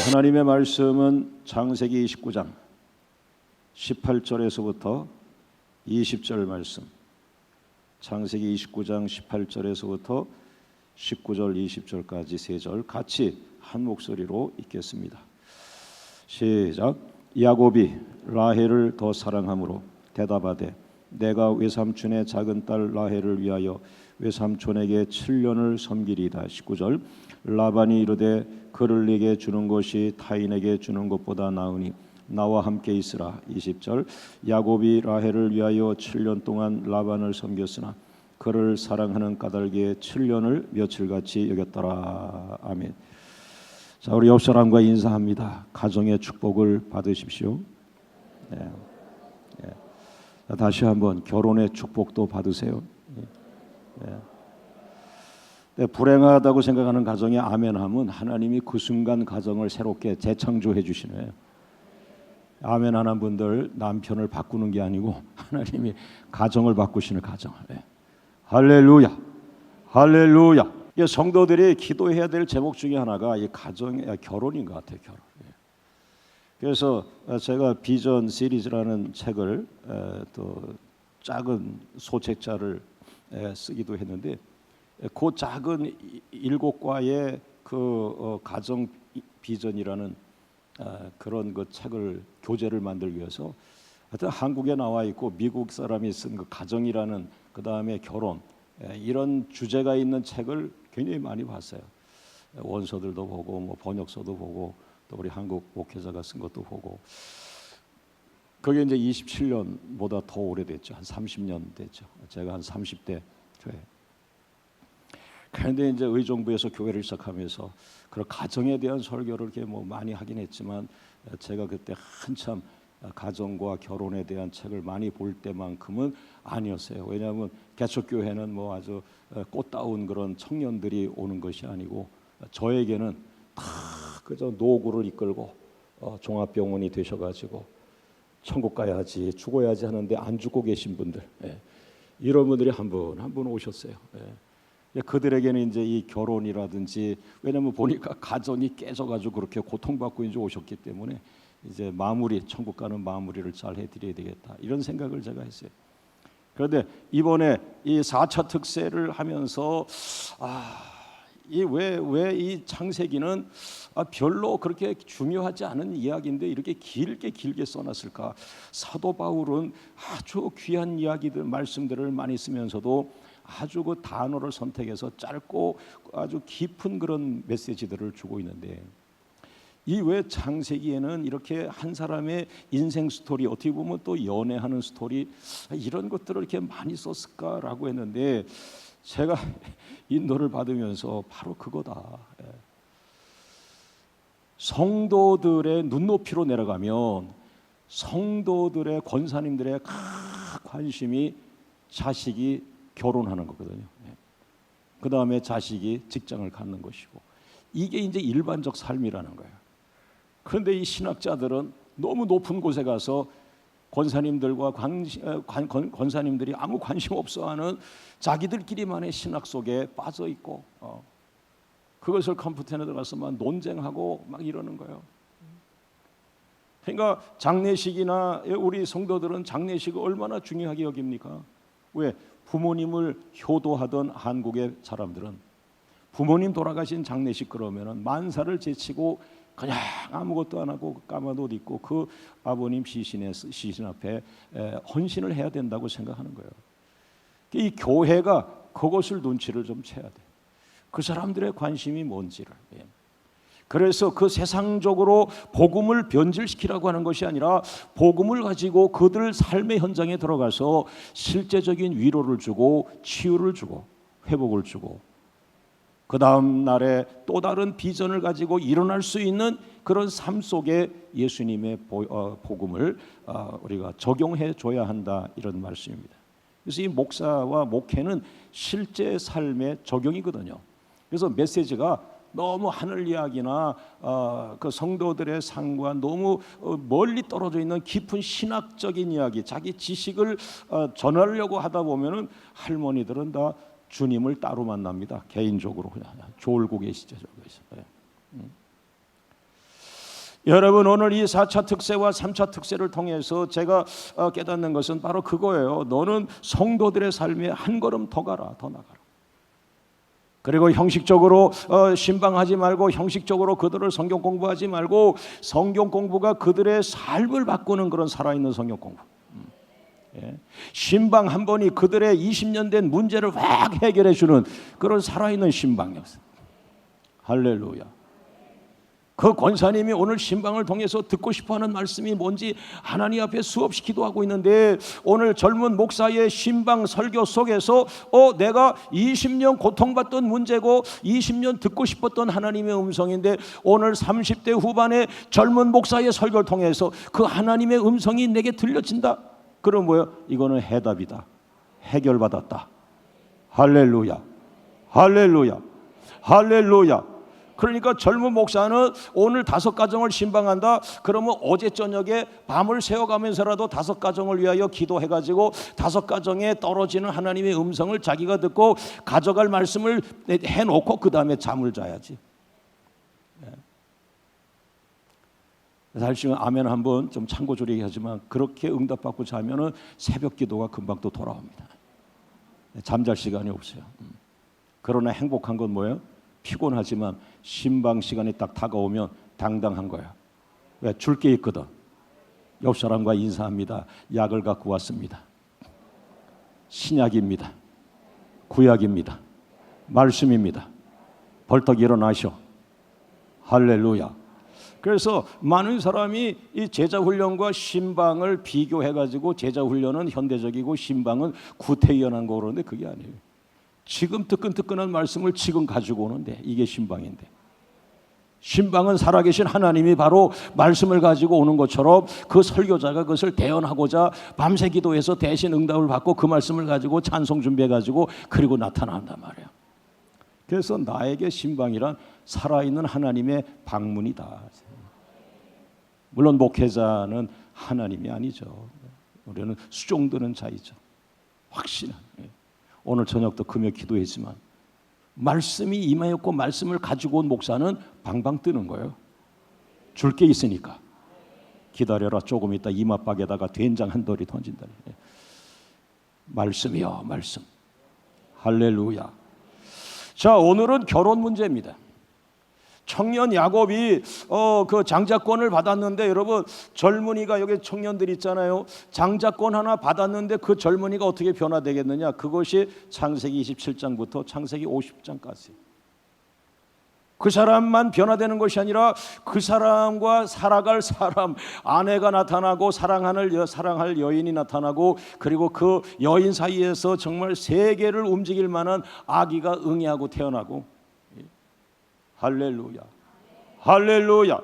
하나님의 말씀은 창세기 29장 18절에서부터 20절 말씀, 창세기 29장 18절에서부터 19절 20절까지 세 절 같이 한 목소리로 읽겠습니다. 시작. 야곱이 라헬을 더 사랑함으로 대답하되 내가 외삼촌의 작은 딸 라헬을 위하여 외삼촌에게 7년을 섬기리이다. 19절. 라반이 이르되 그를 네게 주는 것이 타인에게 주는 것보다 나으니 나와 함께 있으라. 20절. 야곱이 라헬을 위하여 7년 동안 라반을 섬겼으나 그를 사랑하는 까닭에 7년을 며칠같이 여겼더라. 아멘. 자, 우리 옆 사람과 인사합니다. 가정의 축복을 받으십시오. 네. 네. 자, 다시 한번 결혼의 축복도 받으세요. 네. 네, 불행하다고 생각하는 가정에 아멘하면 하나님이 그 순간 가정을 새롭게 재창조해 주시네요. 아멘하는 분들 남편을 바꾸는 게 아니고 하나님이 가정을 바꾸시는 가정을. 네. 할렐루야, 할렐루야. 성도들이 기도해야 될 제목 중에 하나가 이 가정의 결혼인 것 같아요. 결혼. 그래서 제가 비전 시리즈라는 책을 또 작은 소책자를 쓰기도 했는데 그 작은 7과의 그 가정 비전이라는 그런 그 책을 교재를 만들기 위해서 하여튼 한국에 나와 있고 미국 사람이 쓴 그 가정이라는 그 다음에 결혼 이런 주제가 있는 책을 굉장히 많이 봤어요. 원서들도 보고 뭐 번역서도 보고 또 우리 한국 목회자가 쓴 것도 보고 그게 이제 27년보다 더 오래됐죠. 한 30년 됐죠. 제가 한 30대 초에. 그런데 이제 의정부에서 교회를 시작하면서 그런 가정에 대한 설교를 이렇게 뭐 많이 하긴 했지만 제가 그때 한참 가정과 결혼에 대한 책을 많이 볼 때만큼은 아니었어요. 왜냐하면 개척교회는 뭐 아주 꽃다운 그런 청년들이 오는 것이 아니고 저에게는 다 그저 노구를 이끌고 종합병원이 되셔가지고 천국 가야지 죽어야지 하는데 안 죽고 계신 분들 이런 분들이 한 분 한 분 오셨어요. 그들에게는 이제 이 결혼이라든지 왜냐하면 보니까 가정이 깨져가지고 그렇게 고통받고 이제 오셨기 때문에 이제 마무리 천국 가는 마무리를 잘 해드려야 되겠다 이런 생각을 제가 했어요. 그런데 이번에 이 4차 특세를 하면서 왜 이 창세기는 별로 그렇게 중요하지 않은 이야기인데 이렇게 길게 써놨을까? 사도 바울은 아주 귀한 이야기들 말씀들을 많이 쓰면서도 아주 그 단어를 선택해서 짧고 아주 깊은 그런 메시지들을 주고 있는데 이 왜 창세기에는 이렇게 한 사람의 인생 스토리 어떻게 보면 또 연애하는 스토리 이런 것들을 이렇게 많이 썼을까라고 했는데 제가 인도를 받으면서 바로 그거다. 성도들의 눈높이로 내려가면 성도들의 권사님들의 관심이 자식이 결혼하는 거거든요. 그 다음에 자식이 직장을 갖는 것이고 이게 이제 일반적 삶이라는 거예요. 그런데 이 신학자들은 너무 높은 곳에 가서 권사님들과 권사님들이 아무 관심 없어하는 자기들끼리만의 신학 속에 빠져 있고 그것을 컴퓨터에 들어가서 막 논쟁하고 막 이러는 거예요. 그러니까 장례식이나 우리 성도들은 장례식을 얼마나 중요하게 여깁니까? 왜? 부모님을 효도하던 한국의 사람들은 부모님 돌아가신 장례식 그러면은 만사를 제치고 그냥 아무것도 안 하고 까만 옷 입고 그 아버님 시신 앞에 헌신을 해야 된다고 생각하는 거예요. 이 교회가 그것을 눈치를 좀 채야 돼. 그 사람들의 관심이 뭔지를. 그래서 그 세상적으로 복음을 변질시키라고 하는 것이 아니라 복음을 가지고 그들 삶의 현장에 들어가서 실제적인 위로를 주고 치유를 주고 회복을 주고 그 다음 날에 또 다른 비전을 가지고 일어날 수 있는 그런 삶 속에 예수님의 복음을 우리가 적용해 줘야 한다 이런 말씀입니다. 그래서 이 목사와 목회는 실제 삶의 적용이거든요. 그래서 메시지가 너무 하늘 이야기나 그 성도들의 상과 너무 멀리 떨어져 있는 깊은 신학적인 이야기, 자기 지식을 전하려고 하다 보면은 할머니들은 다 주님을 따로 만납니다. 개인적으로 그냥 졸고 계시죠. 여러분, 오늘 이 4차 특세와 3차 특세를 통해서 제가 깨닫는 것은 바로 그거예요. 너는 성도들의 삶에 한 걸음 더 가라, 더 나가라. 그리고 형식적으로 신방하지 말고, 형식적으로 그들을 성경 공부하지 말고, 성경 공부가 그들의 삶을 바꾸는 그런 살아있는 성경 공부. 신방 한 번이 그들의 20년 된 문제를 확 해결해 주는 그런 살아있는 신방이었어요. 할렐루야. 그 권사님이 오늘 신방을 통해서 듣고 싶어하는 말씀이 뭔지 하나님 앞에 수없이 기도하고 있는데, 오늘 젊은 목사의 신방 설교 속에서 내가 20년 고통받던 문제고 20년 듣고 싶었던 하나님의 음성인데, 오늘 30대 후반의 젊은 목사의 설교를 통해서 그 하나님의 음성이 내게 들려진다. 그럼 뭐예요? 이거는 해답이다. 해결받았다. 할렐루야. 할렐루야. 할렐루야. 그러니까 젊은 목사는 오늘 5가정을 신방한다. 그러면 어제 저녁에 밤을 새워가면서라도 5가정을 위하여 기도해가지고 5가정에 떨어지는 하나님의 음성을 자기가 듣고 가져갈 말씀을 해놓고 그 다음에 잠을 자야지. 사실 아멘 한번 좀 참고조리기 하지만, 그렇게 응답받고 자면은 새벽 기도가 금방 또 돌아옵니다. 잠잘 시간이 없어요. 그러나 행복한 건 뭐예요? 피곤하지만 신방 시간이 딱 다가오면 당당한 거야. 왜? 줄 게 있거든. 옆 사람과 인사합니다. 약을 갖고 왔습니다. 신약입니다. 구약입니다. 말씀입니다. 벌떡 일어나셔. 할렐루야. 그래서 많은 사람이 이 제자훈련과 신방을 비교해가지고, 제자훈련은 현대적이고 신방은 구태연한 거 그러는데 그게 아니에요. 지금 뜨끈뜨끈한 말씀을 지금 가지고 오는데 이게 신방인데, 신방은 살아계신 하나님이 바로 말씀을 가지고 오는 것처럼 그 설교자가 그것을 대언하고자 밤새 기도해서 대신 응답을 받고 그 말씀을 가지고 찬송 준비해가지고 그리고 나타난단 말이에요. 그래서 나에게 신방이란 살아있는 하나님의 방문이다. 물론 목회자는 하나님이 아니죠. 우리는 수종드는 자이죠. 확신한. 오늘 저녁도 금요 기도했지만 말씀이 임하였고 말씀을 가지고 온 목사는 방방 뜨는 거예요. 줄 게 있으니까. 기다려라, 조금 있다 이맛박에다가 된장 한 덜이 던진다. 말씀이요, 말씀. 할렐루야. 자, 오늘은 결혼 문제입니다. 청년 야곱이 그 장자권을 받았는데, 여러분, 젊은이가, 여기 청년들 있잖아요. 장자권 하나 받았는데 그 젊은이가 어떻게 변화되겠느냐? 그것이 창세기 27장부터 창세기 50장까지. 그 사람만 변화되는 것이 아니라 그 사람과 살아갈 사람, 아내가 나타나고 사랑할 여인이 나타나고, 그리고 그 여인 사이에서 정말 세계를 움직일 만한 아기가 응애하고 태어나고. 할렐루야. 할렐루야.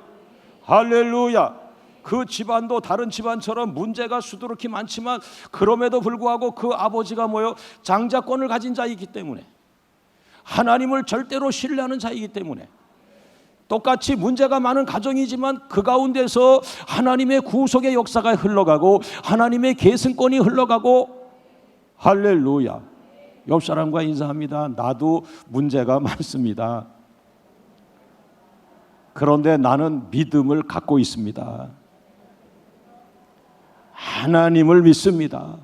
할렐루야. 그 집안도 다른 집안처럼 문제가 수두룩히 많지만, 그럼에도 불구하고 그 아버지가 뭐요? 장자권을 가진 자이기 때문에, 하나님을 절대로 신뢰하는 자이기 때문에, 똑같이 문제가 많은 가정이지만 그 가운데서 하나님의 구속의 역사가 흘러가고 하나님의 계승권이 흘러가고. 할렐루야. 옆 사람과 인사합니다. 나도 문제가 많습니다. 그런데 나는 믿음을 갖고 있습니다. 하나님을 믿습니다.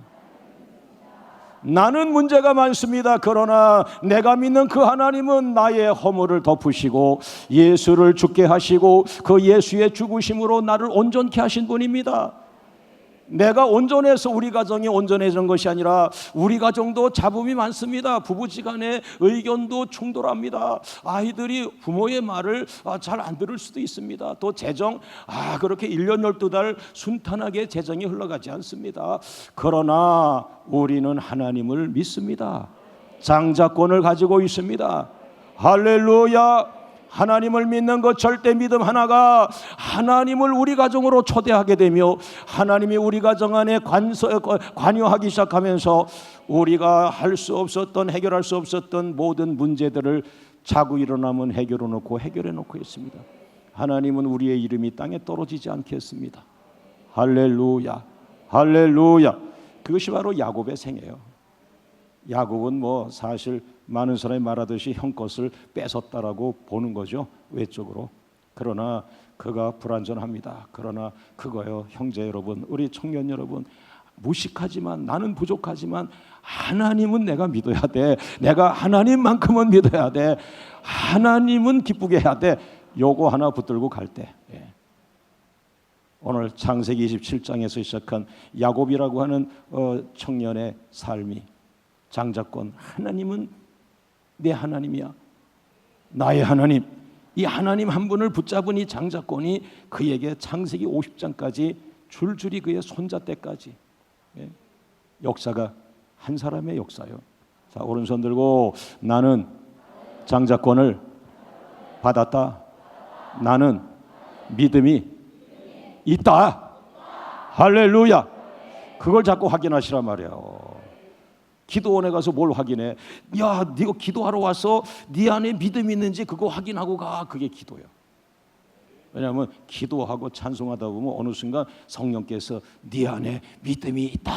나는 문제가 많습니다. 그러나 내가 믿는 그 하나님은 나의 허물을 덮으시고 예수를 죽게 하시고 그 예수의 죽으심으로 나를 온전케 하신 분입니다. 내가 온전해서 우리 가정이 온전해진 것이 아니라 우리 가정도 잡음이 많습니다. 부부지간에 의견도 충돌합니다. 아이들이 부모의 말을 잘 안 들을 수도 있습니다. 또 재정 그렇게 1년 12달 순탄하게 재정이 흘러가지 않습니다. 그러나 우리는 하나님을 믿습니다. 장자권을 가지고 있습니다. 할렐루야. 하나님을 믿는 것, 절대 믿음 하나가 하나님을 우리 가정으로 초대하게 되며 하나님이 우리 가정 안에 관여하기 시작하면서 우리가 할 수 없었던, 해결할 수 없었던 모든 문제들을 자고 일어나면 해결해 놓고 있습니다. 하나님은 우리의 이름이 땅에 떨어지지 않겠습니다. 할렐루야. 할렐루야. 그것이 바로 야곱의 생애예요. 야곱은 사실 많은 사람이 말하듯이 형 것을 뺏었다라고 보는 거죠. 외적으로. 그러나 그가 불완전합니다. 그러나 그거요, 형제 여러분, 우리 청년 여러분, 무식하지만, 나는 부족하지만 하나님은 내가 믿어야 돼. 내가 하나님만큼은 믿어야 돼. 하나님은 기쁘게 해야 돼. 요거 하나 붙들고 갈 때, 오늘 창세기 27장에서 시작한 야곱이라고 하는 청년의 삶이, 장자권, 하나님은 내 하나님이야, 나의 하나님, 이 하나님 한 분을 붙잡은 이 장자권이 그에게 창세기 50장까지 줄줄이 그의 손자 때까지, 역사가 한 사람의 역사요. 자, 오른손 들고, 나는 장자권을 받았다. 나는 믿음이 있다. 할렐루야. 그걸 자꾸 확인하시란 말이에요. 기도원에 가서 뭘 확인해? 야, 네가 기도하러 와서 네 안에 믿음이 있는지 그거 확인하고 가. 그게 기도예요. 왜냐하면 기도하고 찬송하다 보면 어느 순간 성령께서 네 안에 믿음이 있다,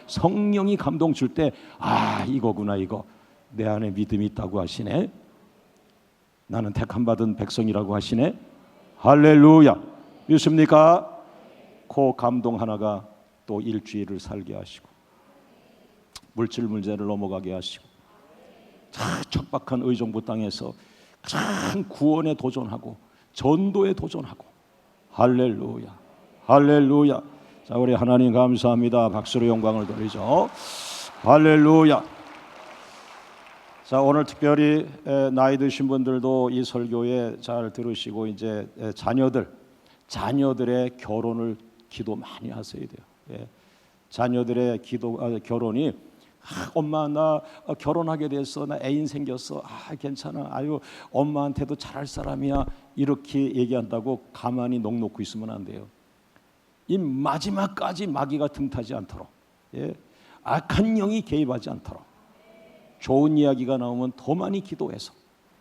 성령이 감동 줄 때, 아, 이거구나, 이거 내 안에 믿음이 있다고 하시네. 나는 택함 받은 백성이라고 하시네. 할렐루야. 믿습니까? 그 감동 하나가 또 일주일을 살게 하시고, 물질 문제를 넘어가게 하시고, 척박한 의정부 땅에서 참 구원에 도전하고 전도에 도전하고. 할렐루야, 할렐루야. 자, 우리 하나님 감사합니다. 박수로 영광을 돌리죠. 할렐루야. 자, 오늘 특별히 나이 드신 분들도 이 설교에 잘 들으시고, 이제 자녀들의 결혼을 기도 많이 하셔야 돼요. 자녀들의 결혼이, 엄마 나 결혼하게 됐어, 나 애인 생겼어, 괜찮아, 아유 엄마한테도 잘할 사람이야, 이렇게 얘기한다고 가만히 넋 놓고 있으면 안 돼요. 이 마지막까지 마귀가 틈타지 않도록, 악한 영이 개입하지 않도록, 좋은 이야기가 나오면 더 많이 기도해서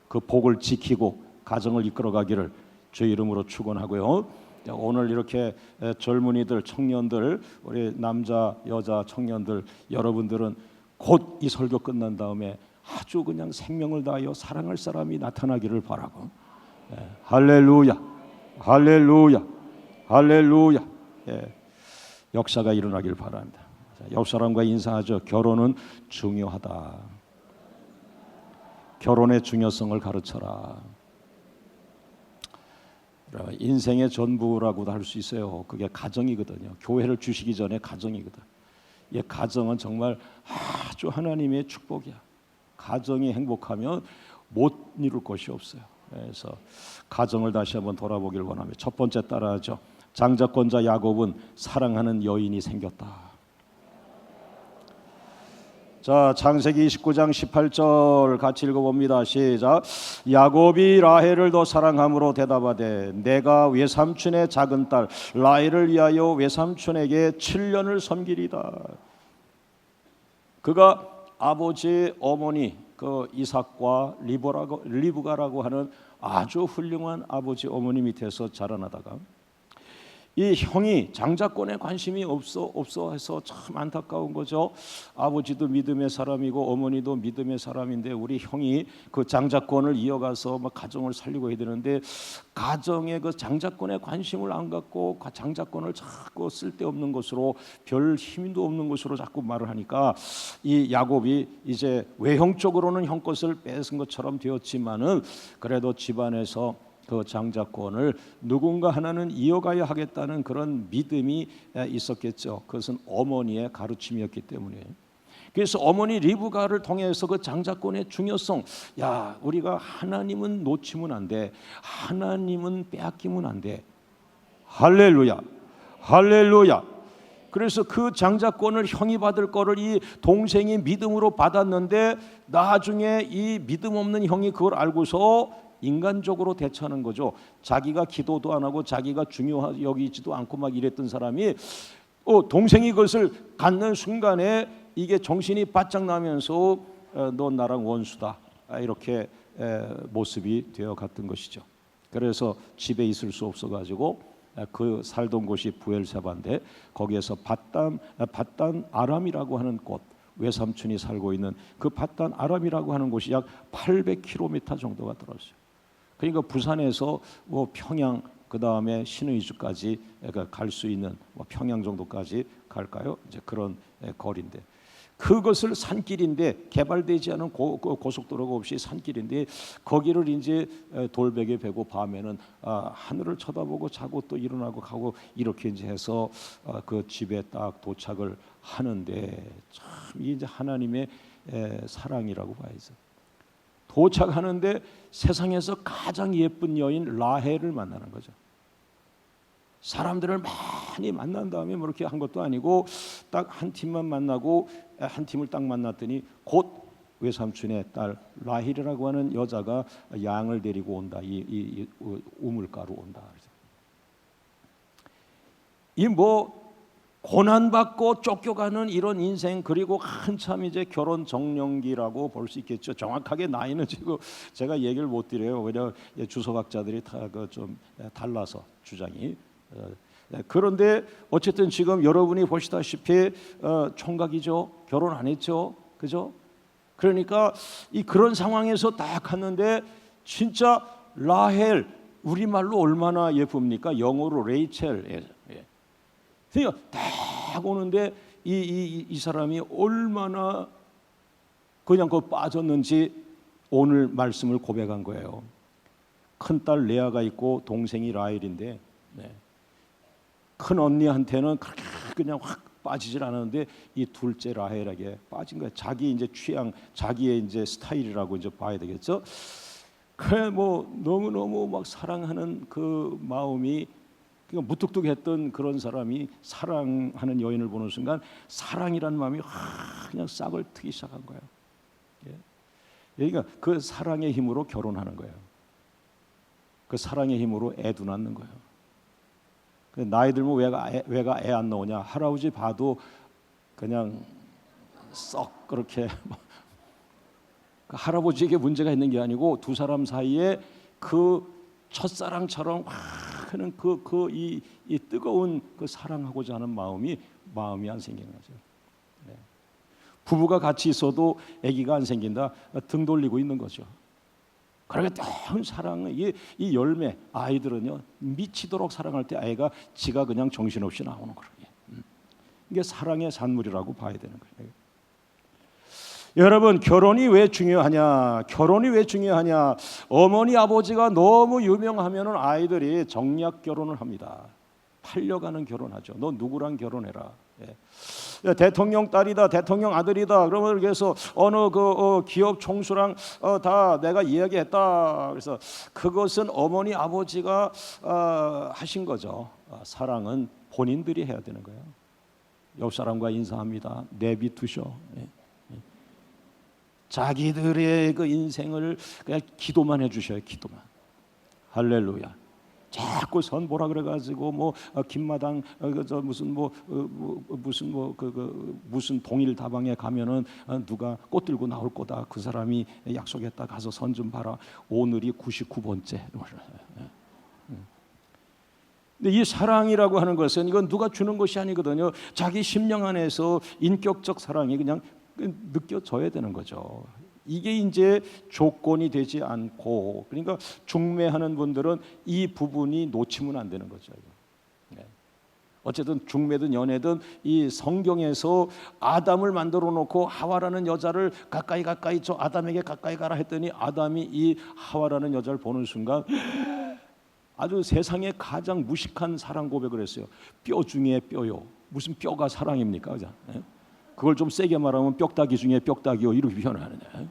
그 복을 지키고 가정을 이끌어가기를 주의 이름으로 축원하고요. 오늘 이렇게 젊은이들, 청년들, 우리 남자, 여자 청년들, 여러분들은 곧 이 설교 끝난 다음에 아주 그냥 생명을 다하여 사랑할 사람이 나타나기를 바라고, 할렐루야, 할렐루야, 할렐루야. 역사가 일어나길 바랍니다. 옆 사람과 인사하죠. 결혼은 중요하다. 결혼의 중요성을 가르쳐라. 인생의 전부라고도 할 수 있어요. 그게 가정이거든요. 교회를 주시기 전에 가정이거든. 이 가정은 정말 아주 하나님의 축복이야. 가정이 행복하면 못 이룰 것이 없어요. 그래서 가정을 다시 한번 돌아보길 원하며 첫 번째 따라하죠. 장자권자 야곱은 사랑하는 여인이 생겼다. 자, 창세기 29장 18절 같이 읽어봅니다. 시작. 야곱이 라헬을 더 사랑함으로 대답하되 내가 외삼촌의 작은 딸 라헬을 위하여 외삼촌에게 7년을 섬기리다. 그가 아버지 어머니 그 이삭과 리브가라고 하는 아주 훌륭한 아버지 어머니 밑에서 자라나다가 이 형이 장자권에 관심이 없어 해서 참 안타까운 거죠. 아버지도 믿음의 사람이고 어머니도 믿음의 사람인데 우리 형이 그 장자권을 이어가서 막 가정을 살리고 해야 되는데 가정의 그 장자권에 관심을 안 갖고 장자권을 자꾸 쓸데없는 것으로 별 힘도 없는 것으로 자꾸 말을 하니까 이 야곱이 이제 외형적으로는 형 것을 뺏은 것처럼 되었지만은 그래도 집안에서 그 장자권을 누군가 하나는 이어가야 하겠다는 그런 믿음이 있었겠죠. 그것은 어머니의 가르침이었기 때문에. 그래서 어머니 리브가를 통해서 그 장자권의 중요성, 야, 우리가 하나님은 놓치면 안 돼, 하나님은 빼앗기면 안 돼. 할렐루야, 할렐루야. 그래서 그 장자권을 형이 받을 거를 이 동생이 믿음으로 받았는데 나중에 이 믿음 없는 형이 그걸 알고서 인간적으로 대처하는 거죠. 자기가 기도도 안 하고 자기가 중요하게 여기지도 않고 막 이랬던 사람이 동생이 그것을 갖는 순간에 이게 정신이 바짝 나면서 넌 나랑 원수다, 이렇게 모습이 되어 갔던 것이죠. 그래서 집에 있을 수 없어가지고 그 살던 곳이 부엘세바인데 거기에서 밧단 아람이라고 하는 곳, 외삼촌이 살고 있는 그 밧단 아람이라고 하는 곳이 약 800km 정도가 떨어져요. 그러니까 부산에서 뭐 평양 그 다음에 신의주까지 갈 수 있는 뭐 평양 정도까지 갈까요? 이제 그런 거리인데 그것을 산길인데 개발되지 않은 고속도로가 없이 산길인데 거기를 이제 돌베개 베고 밤에는 하늘을 쳐다보고 자고 또 일어나고 가고 이렇게 이제 해서 그 집에 딱 도착을 하는데 참 이제 하나님의 사랑이라고 봐야죠. 도착하는데 세상에서 가장 예쁜 여인 라헬을 만나는 거죠. 사람들을 많이 만난 다음에 뭐 이렇게 한 것도 아니고 딱 한 팀만 만나고 한 팀을 딱 만났더니 곧 외삼촌의 딸 라헬이라고 하는 여자가 양을 데리고 온다. 이 우물가로 온다. 이 뭐 고난받고 쫓겨가는 이런 인생 그리고 한참 이제 결혼 정년기라고 볼 수 있겠죠. 정확하게 나이는 지금 제가 얘기를 못 드려요. 왜냐 주석학자들이 다 그 좀 달라서 주장이. 그런데 어쨌든 지금 여러분이 보시다시피 총각이죠. 결혼 안 했죠. 그죠? 그러니까 이 그런 상황에서 딱 갔는데 진짜 라헬 우리말로 얼마나 예쁩니까? 영어로 레이첼. 그러니까 딱 오는데 이 사람이 얼마나 그냥 그 빠졌는지 오늘 말씀을 고백한 거예요. 큰딸 레아가 있고 동생이 라헬인데 큰 언니한테는 그렇게 그냥 확 빠지질 않았는데 이 둘째 라헬에게 빠진 거예요. 자기 이제 취향, 자기의 이제 스타일이라고 이제 봐야 되겠죠. 그래 뭐 너무 막 사랑하는 그 마음이 그러니까 무뚝뚝했던 그런 사람이 사랑하는 여인을 보는 순간 사랑이라는 마음이 그냥 싹을 트기 시작한 거예요. 그러니까 그 사랑의 힘으로 결혼하는 거예요. 그 사랑의 힘으로 애도 낳는 거예요. 나이 들면 왜가 애 안 나오냐? 할아버지 봐도 그냥 썩 그렇게 그 할아버지에게 문제가 있는 게 아니고 두 사람 사이에 그 첫사랑처럼 하는 이 뜨거운 그 사랑하고자 하는 마음이 안 생기는 거죠. 부부가 같이 있어도 아기가 안 생긴다. 등 돌리고 있는 거죠. 그러니까 뜨거운 사랑은 이 열매 아이들은요 미치도록 사랑할 때 아이가 지가 그냥 정신없이 나오는 거예요. 이게 사랑의 산물이라고 봐야 되는 거예요. 여러분 결혼이 왜 중요하냐? 결혼이 왜 중요하냐? 어머니 아버지가 너무 유명하면은 아이들이 정략 결혼을 합니다. 팔려가는 결혼하죠. 너 누구랑 결혼해라. 대통령 딸이다, 대통령 아들이다. 그러면 그래서 어느 기업 총수랑 다 내가 이야기했다. 그래서 그것은 어머니 아버지가 하신 거죠. 사랑은 본인들이 해야 되는 거예요. 옆 사람과 인사합니다. 내비두셔. 자기들의 그 인생을 그냥 기도만 해주셔요. 기도만. 할렐루야. 자꾸 선보라 그래가지고 뭐 김마당 무슨 동일 다방에 가면은 누가 꽃 들고 나올 거다. 그 사람이 약속했다. 가서 선 좀 봐라. 오늘이 99번째. 근데 이 사랑이라고 하는 것은 이건 누가 주는 것이 아니거든요. 자기 심령 안에서 인격적 사랑이 그냥 느껴져야 되는 거죠. 이게 이제 조건이 되지 않고 그러니까 중매하는 분들은 이 부분이 놓치면 안 되는 거죠. 어쨌든 중매든 연애든 이 성경에서 아담을 만들어 놓고 하와라는 여자를 가까이 저 아담에게 가까이 가라 했더니 아담이 이 하와라는 여자를 보는 순간 아주 세상에 가장 무식한 사랑 고백을 했어요. 뼈 중에 뼈요. 무슨 뼈가 사랑입니까? 그죠? 그걸 좀 세게 말하면 뼈다귀 중에 뼈다귀요 이렇게 표현하느냐.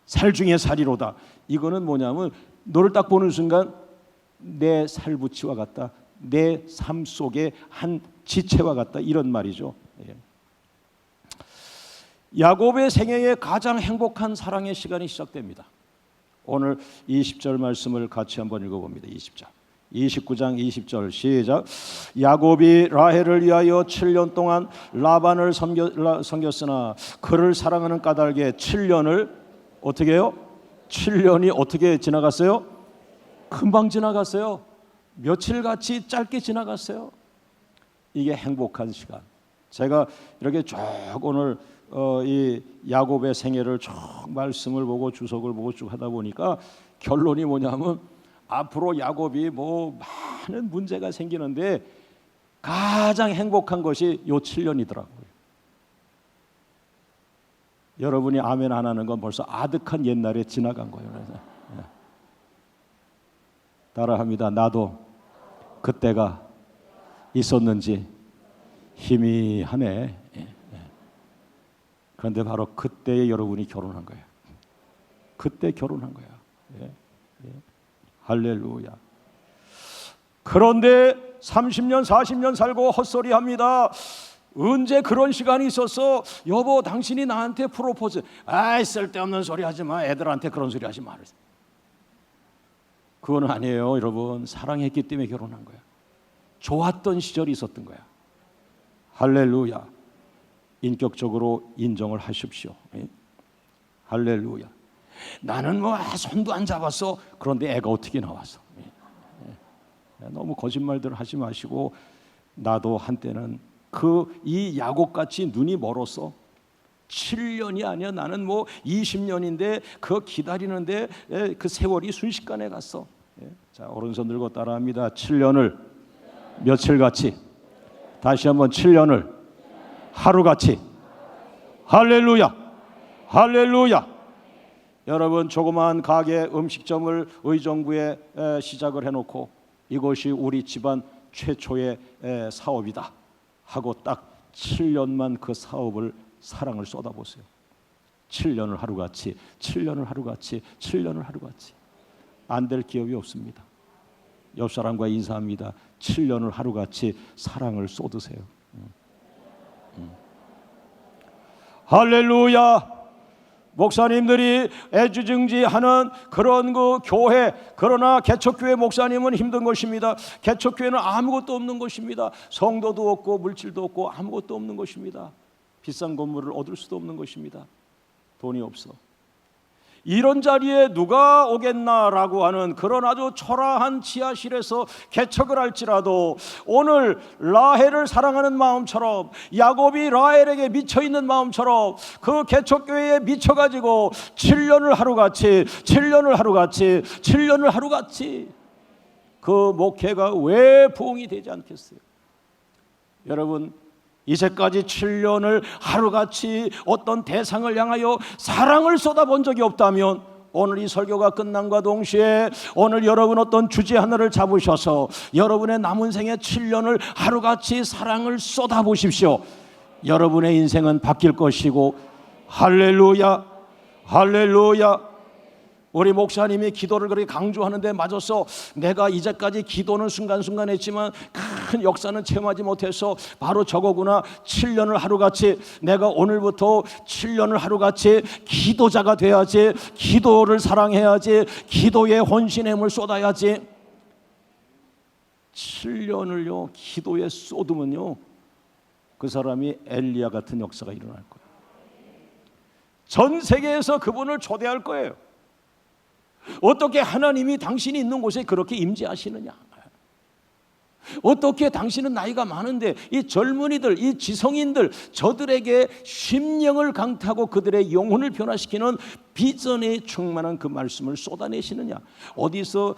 살 중에 살이로다. 이거는 뭐냐면 너를 딱 보는 순간 내 살부치와 같다. 내 삶 속의 한 지체와 같다. 이런 말이죠. 야곱의 생애에 가장 행복한 사랑의 시간이 시작됩니다. 오늘 20절 말씀을 같이 한번 읽어봅니다. 20절. 29장 20절 시작. 야곱이 라헬을 위하여 7년 동안 라반을 섬겼으나 그를 사랑하는 까닭에 7년을 어떻게 해요? 7년이 어떻게 지나갔어요? 금방 지나갔어요. 며칠같이 짧게 지나갔어요. 이게 행복한 시간. 제가 이렇게 쭉 오늘 이 야곱의 생애를 쭉 말씀을 보고 주석을 보고 쭉 하다 보니까 결론이 뭐냐면 앞으로 야곱이 뭐 많은 문제가 생기는데 가장 행복한 것이 요 7년이더라고요. 여러분이 아멘 안 하는 건 벌써 아득한 옛날에 지나간 거예요. 그래서 따라합니다. 나도 그때가 있었는지 희미하네. 그런데 바로 그때에 여러분이 결혼한 거예요. 그때 결혼한 거야. 할렐루야. 그런데 30년 40년 살고 헛소리합니다. 언제 그런 시간이 있었어? 여보 당신이 나한테 프로포즈. 아이 쓸데없는 소리 하지 마. 애들한테 그런 소리 하지 마. 그건 아니에요. 여러분 사랑했기 때문에 결혼한 거야. 좋았던 시절이 있었던 거야. 할렐루야. 인격적으로 인정을 하십시오. 할렐루야. 나는 뭐 손도 안 잡았어. 그런데 애가 어떻게 나왔어? 너무 거짓말들 하지 마시고 나도 한때는 이 야곱같이 눈이 멀었어. 7년이 아니야. 나는 뭐 20년인데 그거 기다리는데 그 세월이 순식간에 갔어. 자 오른손 들고 따라합니다. 7년을 며칠같이, 다시 한번 7년을 하루같이. 할렐루야. 할렐루야. 여러분 조그마한 가게 음식점을 의정부에 시작을 해놓고 이것이 우리 집안 최초의 사업이다 하고 딱 7년만 그 사업을 사랑을 쏟아보세요. 7년을 하루같이, 7년을 하루같이, 7년을 하루같이. 안 될 기업이 없습니다. 옆 사람과 인사합니다. 7년을 하루같이 사랑을 쏟으세요. 할렐루야. 목사님들이 애지중지하는 그런 그 교회, 그러나 개척교회 목사님은 힘든 것입니다. 개척교회는 아무것도 없는 것입니다. 성도도 없고 물질도 없고 아무것도 없는 것입니다. 비싼 건물을 얻을 수도 없는 것입니다. 돈이 없어. 이런 자리에 누가 오겠나라고 하는 그런 아주 초라한 지하실에서 개척을 할지라도 오늘 라헬을 사랑하는 마음처럼 야곱이 라헬에게 미쳐있는 마음처럼 그 개척교회에 미쳐가지고 7년을 하루같이 7년을 하루같이 7년을 하루같이 그 목회가 왜 부흥이 되지 않겠어요? 여러분 이제까지 7년을 하루같이 어떤 대상을 향하여 사랑을 쏟아본 적이 없다면 오늘 이 설교가 끝남과 동시에 오늘 여러분 어떤 주제 하나를 잡으셔서 여러분의 남은 생의 7년을 하루같이 사랑을 쏟아보십시오. 여러분의 인생은 바뀔 것이고 할렐루야. 할렐루야. 우리 목사님이 기도를 그렇게 강조하는데 맞아서 내가 이제까지 기도는 순간순간 했지만 큰 역사는 체험하지 못해서 바로 저거구나. 7년을 하루같이 내가 오늘부터 7년을 하루같이 기도자가 돼야지. 기도를 사랑해야지. 기도에 혼신의 힘을 쏟아야지. 7년을요 기도에 쏟으면요 그 사람이 엘리야 같은 역사가 일어날 거예요. 전 세계에서 그분을 초대할 거예요. 어떻게 하나님이 당신이 있는 곳에 그렇게 임재하시느냐? 어떻게 당신은 나이가 많은데 이 젊은이들, 이 지성인들 저들에게 심령을 강타하고 그들의 영혼을 변화시키는 비전에 충만한 그 말씀을 쏟아내시느냐? 어디서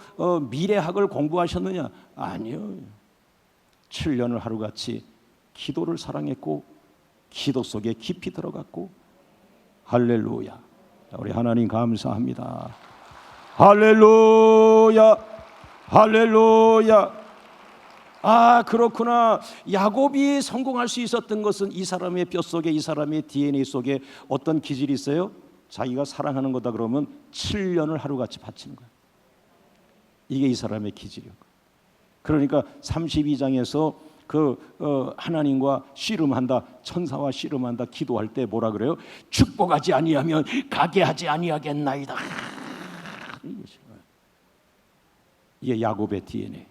미래학을 공부하셨느냐? 아니요. 7년을 하루같이 기도를 사랑했고 기도 속에 깊이 들어갔고 할렐루야. 우리 하나님 감사합니다. 할렐루야. 할렐루야. 아 그렇구나. 야곱이 성공할 수 있었던 것은 이 사람의 뼛속에 이 사람의 DNA 속에 어떤 기질이 있어요? 자기가 사랑하는 거다 그러면 7년을 하루같이 바치는 거야. 이게 이 사람의 기질이에요. 그러니까 32장에서 하나님과 씨름한다, 천사와 씨름한다 기도할 때 뭐라 그래요? 축복하지 아니하면 가게 하지 아니하겠나이다. 이게 야곱의 DNA.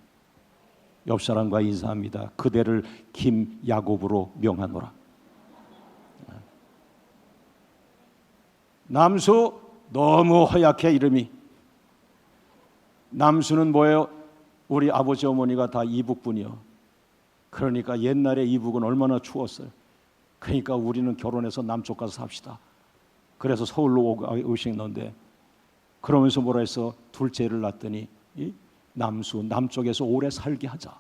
옆 사람과 인사합니다. 그대를 김야곱으로 명하노라. 남수 너무 허약해 이름이. 남수는 뭐예요? 우리 아버지 어머니가 다 이북분이요. 그러니까 옛날에 이북은 얼마나 추웠어요. 그러니까 우리는 결혼해서 남쪽 가서 삽시다. 그래서 서울로 오셨는데 그러면서 뭐라 해서 둘째를 낳더니 남쪽에서 오래 살게 하자.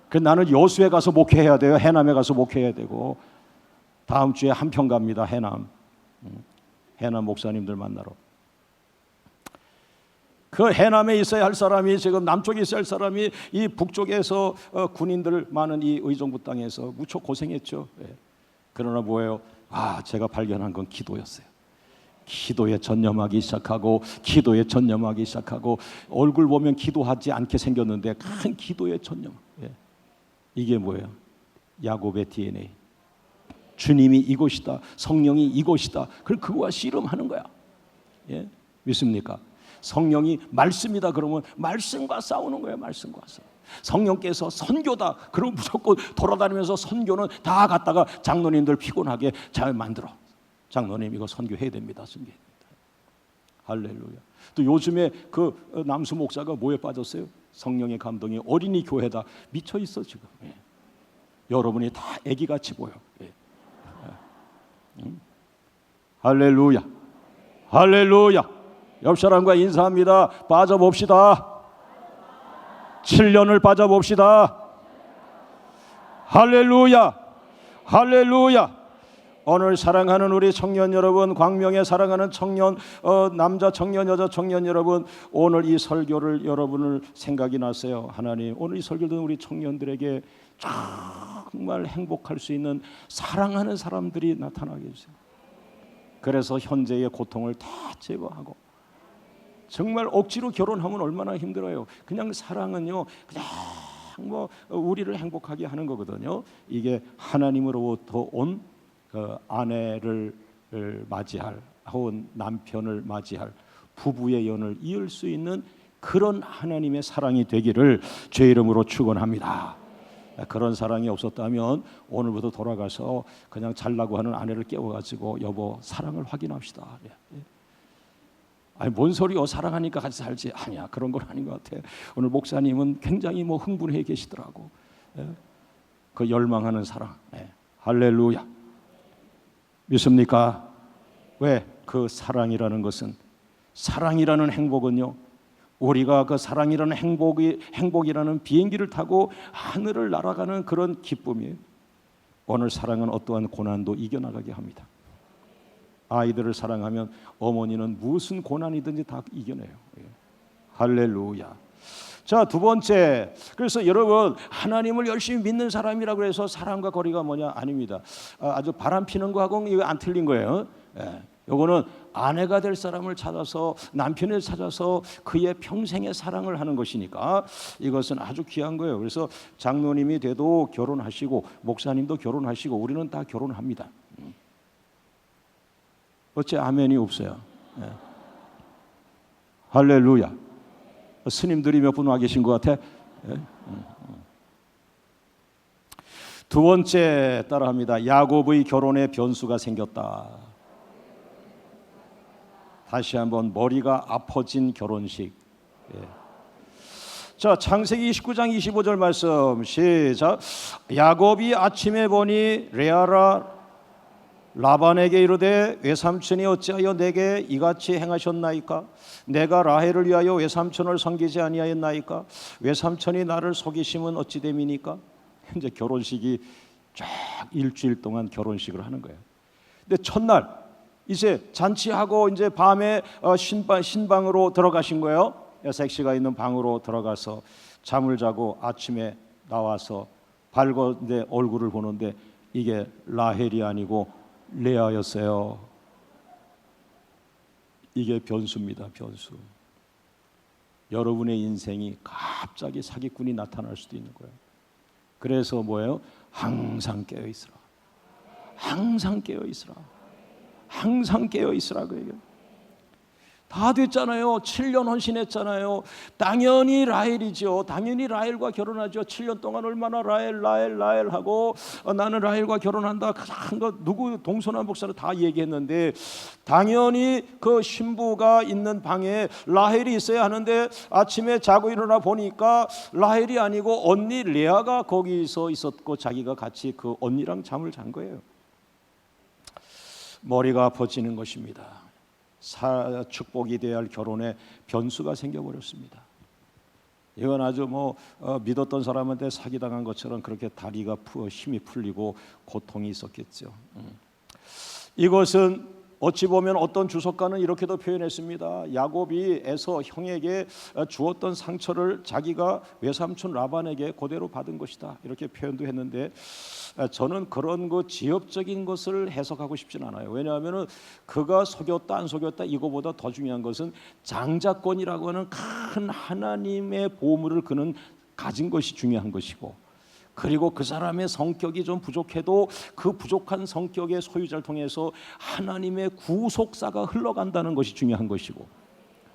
그 나는 여수에 가서 목회해야 돼요. 해남에 가서 목회해야 되고, 다음 주에 한평 갑니다. 해남 목사님들 만나러. 그 해남에 있어야 할 사람이, 지금 남쪽에 있어야 할 사람이 이 북쪽에서 군인들 많은 이 의정부 땅에서 무척 고생했죠. 그러나 뭐예요? 제가 발견한 건 기도였어요. 기도에 전념하기 시작하고, 얼굴 보면 기도하지 않게 생겼는데 큰 기도에 전념. 이게 뭐예요? 야곱의 DNA. 주님이 이곳이다, 성령이 이곳이다. 그거와 씨름하는 거야. 믿습니까? 성령이 말씀이다 그러면 말씀과 싸우는 거예요. 말씀과 싸우. 성령께서 선교다 그러면 무조건 돌아다니면서 선교는 다 갔다가 장로님들 피곤하게 잘 만들어. 장로님 이거 선교해야 됩니다. 선교해야 됩니다. 할렐루야. 또 요즘에 그 남수 목사가 뭐에 빠졌어요? 성령의 감동이 어린이 교회다. 미쳐 있어 지금. 여러분이 다 애기같이 보여. 할렐루야. 할렐루야. 옆 사람과 인사합니다. 빠져봅시다. 7년을 빠져봅시다. 할렐루야. 할렐루야. 오늘 사랑하는 우리 청년 여러분, 광명에 사랑하는 청년, 남자 청년, 여자 청년 여러분, 오늘 이 설교를 여러분을 생각이 났어요. 하나님, 오늘 이 설교를 듣는 우리 청년들에게 정말 행복할 수 있는 사랑하는 사람들이 나타나게 해주세요. 그래서 현재의 고통을 다 제거하고, 정말 억지로 결혼하면 얼마나 힘들어요. 그냥 사랑은요, 그냥 뭐 우리를 행복하게 하는 거거든요. 이게 하나님으로부터 온 아내를 맞이할, 혹은 남편을 맞이할 부부의 연을 이을 수 있는 그런 하나님의 사랑이 되기를 주의 이름으로 축원합니다. 그런 사랑이 없었다면 오늘부터 돌아가서 그냥 잘라고 하는 아내를 깨워가지고 여보 사랑을 확인합시다. 아니 뭔 소리요? 사랑하니까 같이 살지. 아니야, 그런 건 아닌 것 같아. 오늘 목사님은 굉장히 흥분해 계시더라고. 그 열망하는 사랑. 할렐루야. 믿습니까? 왜? 그 사랑이라는 것은, 사랑이라는 행복은요, 우리가 그 사랑이라는 행복이라는 비행기를 타고 하늘을 날아가는 그런 기쁨이에요. 오늘 사랑은 어떠한 고난도 이겨나가게 합니다. 아이들을 사랑하면 어머니는 무슨 고난이든지 다 이겨내요. 할렐루야. 자, 두 번째, 그래서 여러분 하나님을 열심히 믿는 사람이라고 해서 사랑과 거리가 뭐냐? 아닙니다. 아주 바람 피는 거하고는 이거 안 틀린 거예요. 요거는 아내가 될 사람을 찾아서, 남편을 찾아서 그의 평생의 사랑을 하는 것이니까 이것은 아주 귀한 거예요. 그래서 장로님이 돼도 결혼하시고, 목사님도 결혼하시고, 우리는 다 결혼합니다. 어째 아멘이 없어요? 할렐루야. 스님들이 몇 분 와 계신 것 같아? 두 번째 따라합니다. 야곱의 결혼에 변수가 생겼다. 다시 한번, 머리가 아파진 결혼식. 자, 창세기 29장 25절 말씀 시작. 야곱이 아침에 보니 레아라 라반에게 이르되 외삼촌이 어찌하여 내게 이같이 행하셨나이까? 내가 라헬을 위하여 외삼촌을 섬기지 아니하였나이까? 외삼촌이 나를 속이심은 어찌 됨이니까? 이제 결혼식이 쫙 일주일 동안 결혼식을 하는 거예요. 근데 첫날 이제 잔치하고 이제 밤에 신방으로 들어가신 거예요. 색시가 있는 방으로 들어가서 잠을 자고 아침에 나와서 밝은데 얼굴을 보는데 이게 라헬이 아니고 레아였어요. 이게 변수입니다. 변수. 여러분의 인생이 갑자기 사기꾼이 나타날 수도 있는 거예요. 그래서 뭐예요? 항상 깨어 있으라. 항상 깨어 있으라. 항상 깨어 있으라 그 얘기예요. 다 됐잖아요. 7년 헌신했잖아요. 당연히 라헬이죠. 당연히 라헬과 결혼하죠. 7년 동안 얼마나 라헬 하고 나는 라헬과 결혼한다. 큰 거 누구 동서남 목사는 다 얘기했는데, 당연히 그 신부가 있는 방에 라헬이 있어야 하는데 아침에 자고 일어나 보니까 라헬이 아니고 언니 레아가 거기서 있었고 자기가 같이 그 언니랑 잠을 잔 거예요. 머리가 아파지는 것입니다. 축복이 되어야 할 결혼에 변수가 생겨버렸습니다. 이건 아주 믿었던 사람한테 사기당한 것처럼 그렇게 다리가 힘이 풀리고 고통이 있었겠죠. 이것은 어찌 보면 어떤 주석가는 이렇게도 표현했습니다. 야곱이 에서 형에게 주었던 상처를 자기가 외삼촌 라반에게 그대로 받은 것이다, 이렇게 표현도 했는데, 저는 그런 지역적인 것을 해석하고 싶진 않아요. 왜냐하면 그가 속였다 안 속였다 이거보다 더 중요한 것은 장자권이라고 하는 큰 하나님의 보물을 그는 가진 것이 중요한 것이고, 그리고 그 사람의 성격이 좀 부족해도 그 부족한 성격의 소유자를 통해서 하나님의 구속사가 흘러간다는 것이 중요한 것이고,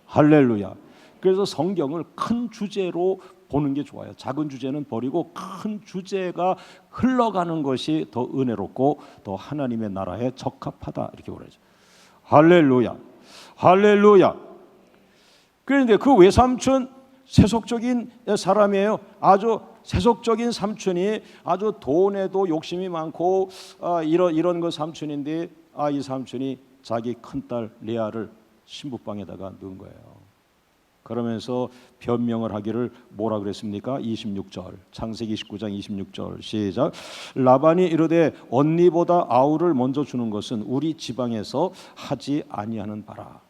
할렐루야. 그래서 성경을 큰 주제로 보는 게 좋아요. 작은 주제는 버리고 큰 주제가 흘러가는 것이 더 은혜롭고 더 하나님의 나라에 적합하다, 이렇게 보라죠. 할렐루야, 할렐루야. 그런데 그 외삼촌 세속적인 사람이에요. 아주 세속적인 삼촌이 아주 돈에도 욕심이 많고 이런 거 삼촌인데, 이 삼촌이 자기 큰딸 레아를 신부방에다가 넣은 거예요. 그러면서 변명을 하기를 뭐라 그랬습니까? 26절, 창세기 29장 26절 시작. 라반이 이르되 언니보다 아우를 먼저 주는 것은 우리 지방에서 하지 아니하는 바라.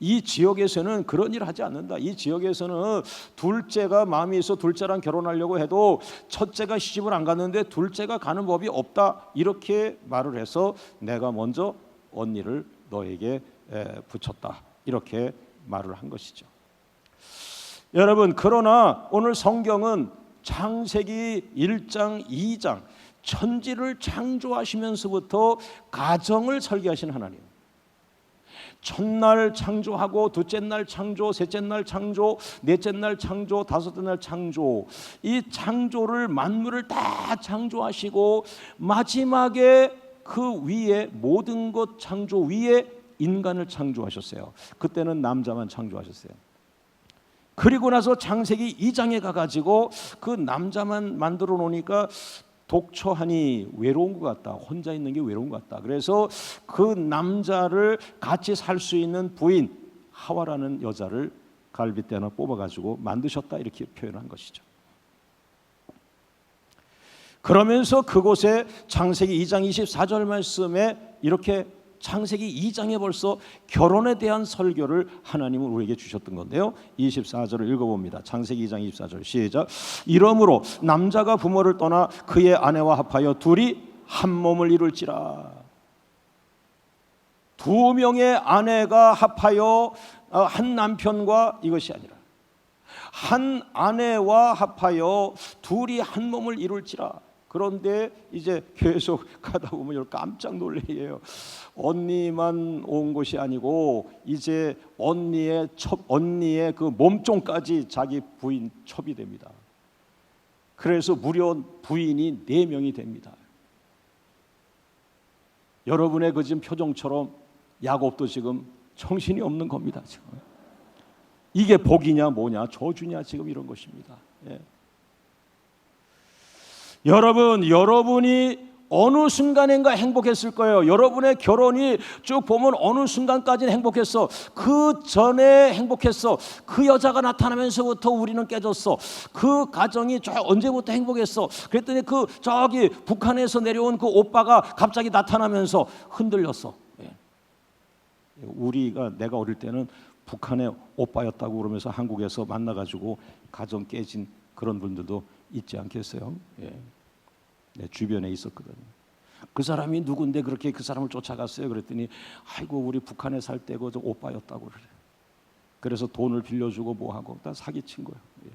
이 지역에서는 그런 일을 하지 않는다. 이 지역에서는 둘째가 마음이 있어 둘째랑 결혼하려고 해도 첫째가 시집을 안 갔는데 둘째가 가는 법이 없다, 이렇게 말을 해서 내가 먼저 언니를 너에게 붙였다, 이렇게 말을 한 것이죠. 여러분, 그러나 오늘 성경은 창세기 1장 2장 천지를 창조하시면서부터 가정을 설계하신 하나님, 첫날 창조하고 둘째 날 창조, 셋째 날 창조, 넷째 날 창조, 다섯째 날 창조, 이 창조를 만물을 다 창조하시고 마지막에 그 위에 모든 것 창조 위에 인간을 창조하셨어요. 그때는 남자만 창조하셨어요. 그리고 나서 창세기 2장에 가가지고 그 남자만 만들어 놓으니까 독처하니 외로운 것 같다, 혼자 있는 게 외로운 것 같다. 그래서 그 남자를 같이 살 수 있는 부인 하와라는 여자를 갈빗대 하나 뽑아가지고 만드셨다, 이렇게 표현한 것이죠. 그러면서 그곳에 창세기 2장 24절 말씀에 이렇게 창세기 2장에 벌써 결혼에 대한 설교를 하나님은 우리에게 주셨던 건데요. 24절을 읽어봅니다. 창세기 2장 24절 시작. 이러므로 남자가 부모를 떠나 그의 아내와 합하여 둘이 한 몸을 이룰지라. 두 명의 아내가 합하여 한 남편과 이것이 아니라 한 아내와 합하여 둘이 한 몸을 이룰지라. 그런데 이제 계속 가다 보면 깜짝 놀래요. 언니만 온 것이 아니고 이제 언니의 그 몸종까지 자기 부인 첩이 됩니다. 그래서 무려 부인이 4명이 됩니다. 여러분의 그 지금 표정처럼 야곱도 지금 정신이 없는 겁니다. 지금 이게 복이냐 뭐냐 저주냐 지금 이런 것입니다. 예. 여러분이 어느 순간인가 행복했을 거예요. 여러분의 결혼이 쭉 보면 어느 순간까지는 행복했어. 그 전에 행복했어. 그 여자가 나타나면서부터 우리는 깨졌어. 그 가정이 언제부터 행복했어. 그랬더니 저기 북한에서 내려온 그 오빠가 갑자기 나타나면서 흔들렸어. 내가 어릴 때는 북한의 오빠였다고 그러면서 한국에서 만나가지고 가정 깨진 그런 분들도 있지 않겠어요? 예. 내 주변에 있었거든요. 그 사람이 누군데 그렇게 그 사람을 쫓아갔어요? 그랬더니 아이고 우리 북한에 살 때고 저 오빠였다고 그래. 그래서 돈을 빌려주고 뭐하고 다 사기친 거예요. 예.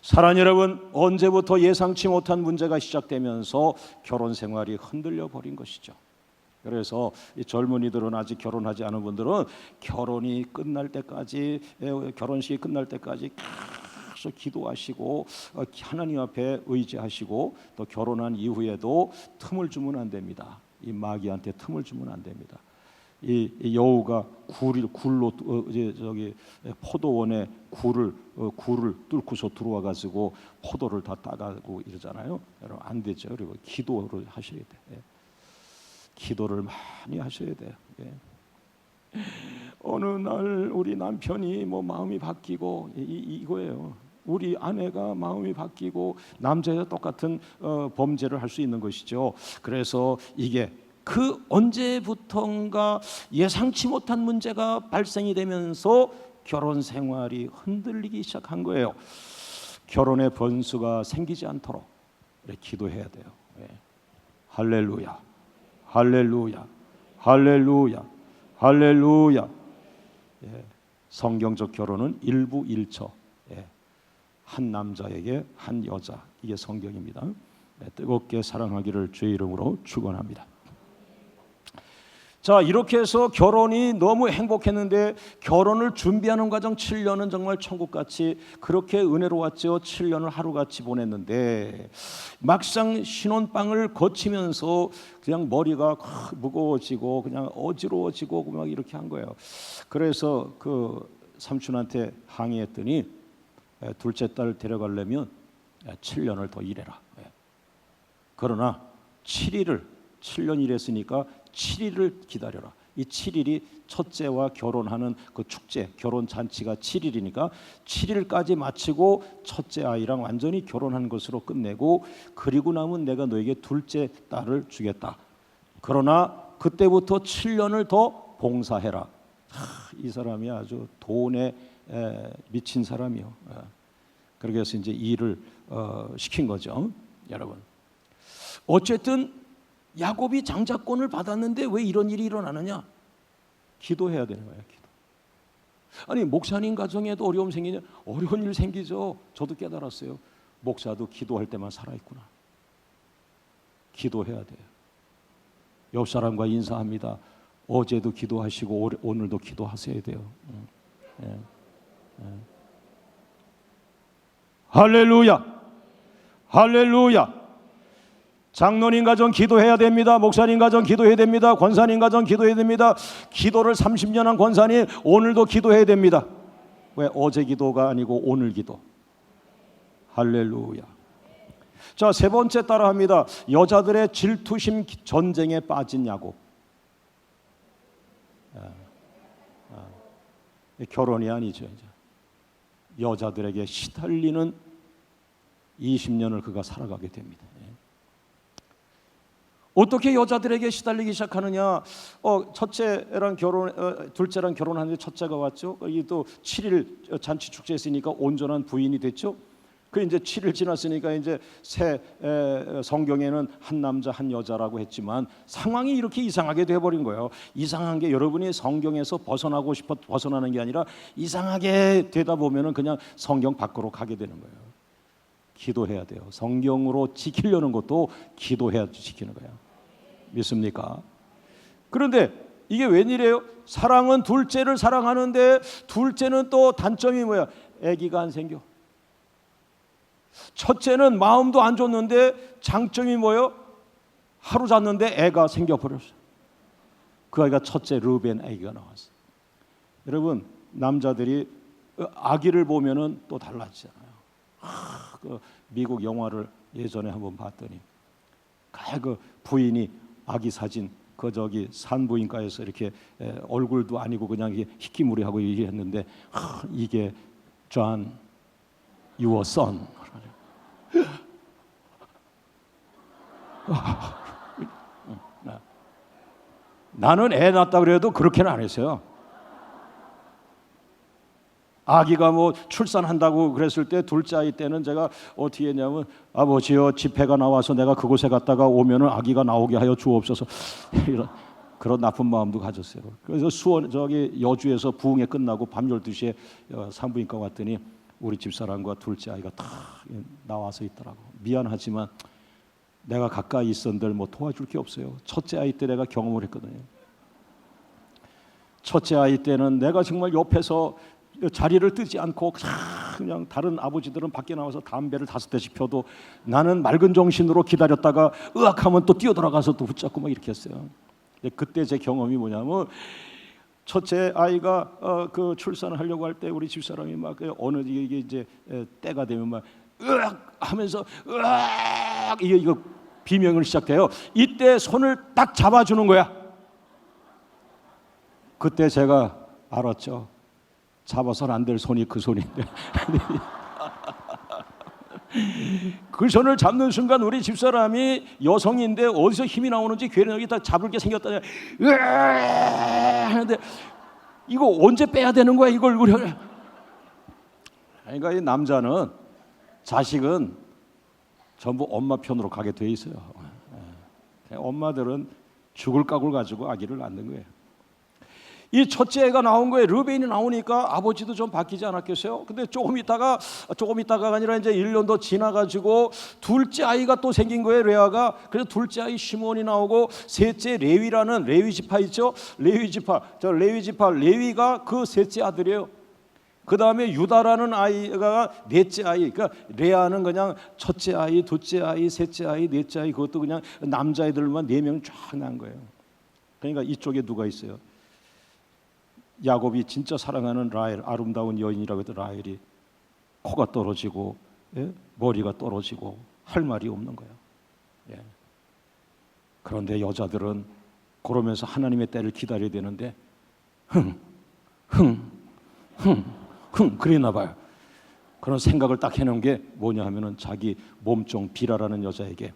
사랑하는 여러분, 언제부터 예상치 못한 문제가 시작되면서 결혼 생활이 흔들려 버린 것이죠. 그래서 이 젊은이들은 아직 결혼하지 않은 분들은 결혼이 끝날 때까지, 결혼식이 끝날 때까지 계속 기도하시고 하나님 앞에 의지하시고 또 결혼한 이후에도 틈을 주면 안 됩니다. 이 마귀한테 틈을 주면 안 됩니다. 이 여우가 굴로 저기 포도원에 굴을 뚫고서 들어와 가지고 포도를 다 따가고 이러잖아요. 여러분 안 되죠. 그리고 기도를 하셔야 돼. 기도를 많이 하셔야 돼요. 예. 어느 날 우리 남편이 뭐 마음이 바뀌고 이거예요. 우리 아내가 마음이 바뀌고 남자와 똑같은 범죄를 할 수 있는 것이죠. 그래서 이게 그 언제부턴가 예상치 못한 문제가 발생이 되면서 결혼 생활이 흔들리기 시작한 거예요. 결혼의 번수가 생기지 않도록 기도해야 돼요. 할렐루야, 할렐루야, 할렐루야, 할렐루야. 성경적 결혼은 일부일처, 한 남자에게 한 여자, 이게 성경입니다. 뜨겁게 사랑하기를 주의 이름으로 축원합니다. 자, 이렇게 해서 결혼이 너무 행복했는데 결혼을 준비하는 과정 7년은 정말 천국같이 그렇게 은혜로웠죠. 7년을 하루같이 보냈는데 막상 신혼방을 거치면서 그냥 머리가 무거워지고 그냥 어지러워지고 막 이렇게 한 거예요. 그래서 그 삼촌한테 항의했더니 둘째 딸 데려가려면 7년을 더 일해라. 그러나 7년 일했으니까 7일을 기다려라. 이 7일이 첫째와 결혼하는 그 축제, 결혼 잔치가 7일이니까 7일까지 마치고 첫째 아이랑 완전히 결혼한 것으로 끝내고 그리고 나면 내가 너에게 둘째 딸을 주겠다. 그러나 그때부터 7년을 더 봉사해라. 이 사람이 아주 돈에 미친 사람이요. 그렇게 해서 이제 일을 시킨 거죠. 여러분, 어쨌든 야곱이 장자권을 받았는데 왜 이런 일이 일어나느냐? 기도해야 되는 거예요. 기도. 아니, 목사님 가정에도 어려움 생기냐? 어려운 일 생기죠. 저도 깨달았어요. 목사도 기도할 때만 살아있구나. 기도해야 돼요. 옆 사람과 인사합니다. 어제도 기도하시고 오늘도 기도하셔야 돼요. 할렐루야, 할렐루야. 장로님 가정 기도해야 됩니다. 목사님 가정 기도해야 됩니다. 권사님 가정 기도해야 됩니다. 기도를 30년 한 권사님 오늘도 기도해야 됩니다. 왜? 어제 기도가 아니고 오늘 기도. 할렐루야. 자, 세 번째 따라합니다. 여자들의 질투심 전쟁에 빠진 야곱. 결혼이 아니죠. 이제 여자들에게 시달리는 20년을 그가 살아가게 됩니다. 어떻게 여자들에게 시달리기 시작하느냐? 첫째랑 둘째랑 결혼하는데 첫째가 왔죠. 이 또 7일 잔치 축제했으니까 온전한 부인이 됐죠. 그 이제 7일 지났으니까 이제 새 성경에는 한 남자 한 여자라고 했지만 상황이 이렇게 이상하게 돼버린 거예요. 이상한 게 여러분이 성경에서 벗어나고 싶어 벗어나는 게 아니라 이상하게 되다 보면은 그냥 성경 밖으로 가게 되는 거예요. 기도해야 돼요. 성경으로 지키려는 것도 기도해야 지키는 거예요. 믿습니까? 그런데 이게 웬일이에요? 사랑은 둘째를 사랑하는데 둘째는 또 단점이 뭐야? 아기가 안 생겨. 첫째는 마음도 안 좋는데 장점이 뭐예요? 하루 잤는데 애가 생겨버렸어요. 그 아이가 첫째 르벤 아기가 나왔어요. 여러분, 남자들이 아기를 보면은 또 달라지잖아요. 그 미국 영화를 예전에 한번 봤더니 그 부인이 아기 사진 그 저기 산부인과에서 이렇게 얼굴도 아니고 그냥 희끼무리하고 얘기했는데 이게 John, your son. 나는 애 낳았다 그래도 그렇게는 안 했어요. 아기가 뭐 출산한다고 그랬을 때 둘째 아이 때는 제가 어떻게 했냐면 아버지요 집회가 나와서 내가 그곳에 갔다가 오면은 아기가 나오게 하여 주옵소서 이런 그런 나쁜 마음도 가졌어요. 그래서 수원 저기 여주에서 부흥회 끝나고 밤 12시에 산부인과 왔더니 우리 집사람과 둘째 아이가 다 나와서 있더라고. 미안하지만 내가 가까이 있었는들 뭐 도와줄 게 없어요. 첫째 아이 때 내가 경험을 했거든요. 첫째 아이 때는 내가 정말 옆에서 자리를 뜨지 않고 그냥 다른 아버지들은 밖에 나와서 담배를 5대씩 펴도 나는 맑은 정신으로 기다렸다가 으악하면 또 뛰어들어가서 또 붙잡고 막 이렇게 했어요. 그때 제 경험이 뭐냐면 첫째 아이가 그 출산을 하려고 할 때 우리 집사람이 막 어느 이게 이제 때가 되면 막 으악 하면서 으악 이거 비명을 시작해요. 이때 손을 딱 잡아주는 거야. 그때 제가 알았죠. 잡아서는 안 될 손이 그 손인데 그 손을 잡는 순간 우리 집사람이 여성인데 어디서 힘이 나오는지 괜히 여기 딱 잡을 게 생겼다 하는데 이거 언제 빼야 되는 거야 이걸. 그러니까 이 남자는 자식은 전부 엄마 편으로 가게 돼 있어요. 엄마들은 죽을 각오를 가지고 아기를 낳는 거예요. 이 첫째 애가 나온 거예요. 르베인이 나오니까 아버지도 좀 바뀌지 않았겠어요? 근데 조금 있다가 아니라 이제 1년 더 지나가지고 둘째 아이가 또 생긴 거예요, 레아가. 그래서 둘째 아이 시몬이 나오고 셋째 레위라는 레위 지파 있죠? 레위 지파. 레위가 그 셋째 아들이에요. 그 다음에 유다라는 아이가 넷째 아이. 그러니까 레아는 그냥 첫째 아이, 둘째 아이, 셋째 아이, 넷째 아이, 그것도 그냥 남자애들만 4명 쫙 난 거예요. 그러니까 이쪽에 누가 있어요? 야곱이 진짜 사랑하는 라헬, 아름다운 여인이라고 해도 라헬이 코가 떨어지고 머리가 떨어지고 할 말이 없는 거예요. 그런데 여자들은 그러면서 하나님의 때를 기다려야 되는데 그랬나 봐요. 그런 생각을 딱 해놓은 게 뭐냐 하면은 자기 몸종 비라라는 여자에게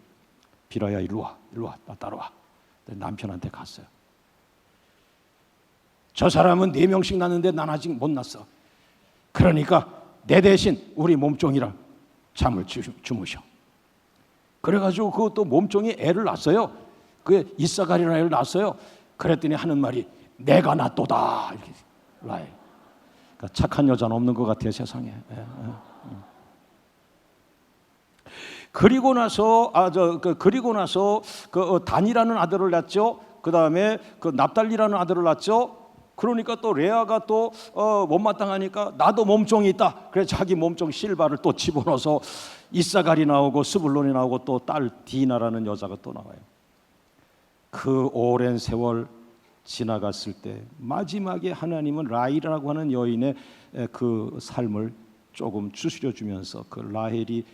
비라야 일로 와, 나 따라와. 남편한테 갔어요. 저 사람은 4명씩 낳는데 난 아직 못 낳았어. 그러니까 내 대신 우리 몸종이랑 잠을 주무셔. 그래가지고 그것도 몸종이 애를 낳았어요. 그 이사가리라는 애를 낳았어요. 그랬더니 하는 말이 내가 낳도다 이렇게. 그러니까 착한 여자는 없는 것 같아요, 세상에. 그리고 나서 그 단이라는 아들을 낳죠. 그 다음에 그 납달리라는 아들을 낳죠. 그러니까 또 레아가 또 못마땅하니까 나도 몸종이 있다. 그래서 자기 몸종 실바를 또 집어넣어서 이사갈이 나오고 스불론이 나오고 또 딸 디나라는 여자가 또 나와요. 그 오랜 세월 지나갔을 때 마지막에 하나님은 라헬이라고 하는 여인의 그 삶을 조금 추스려 주면서 그 라헬이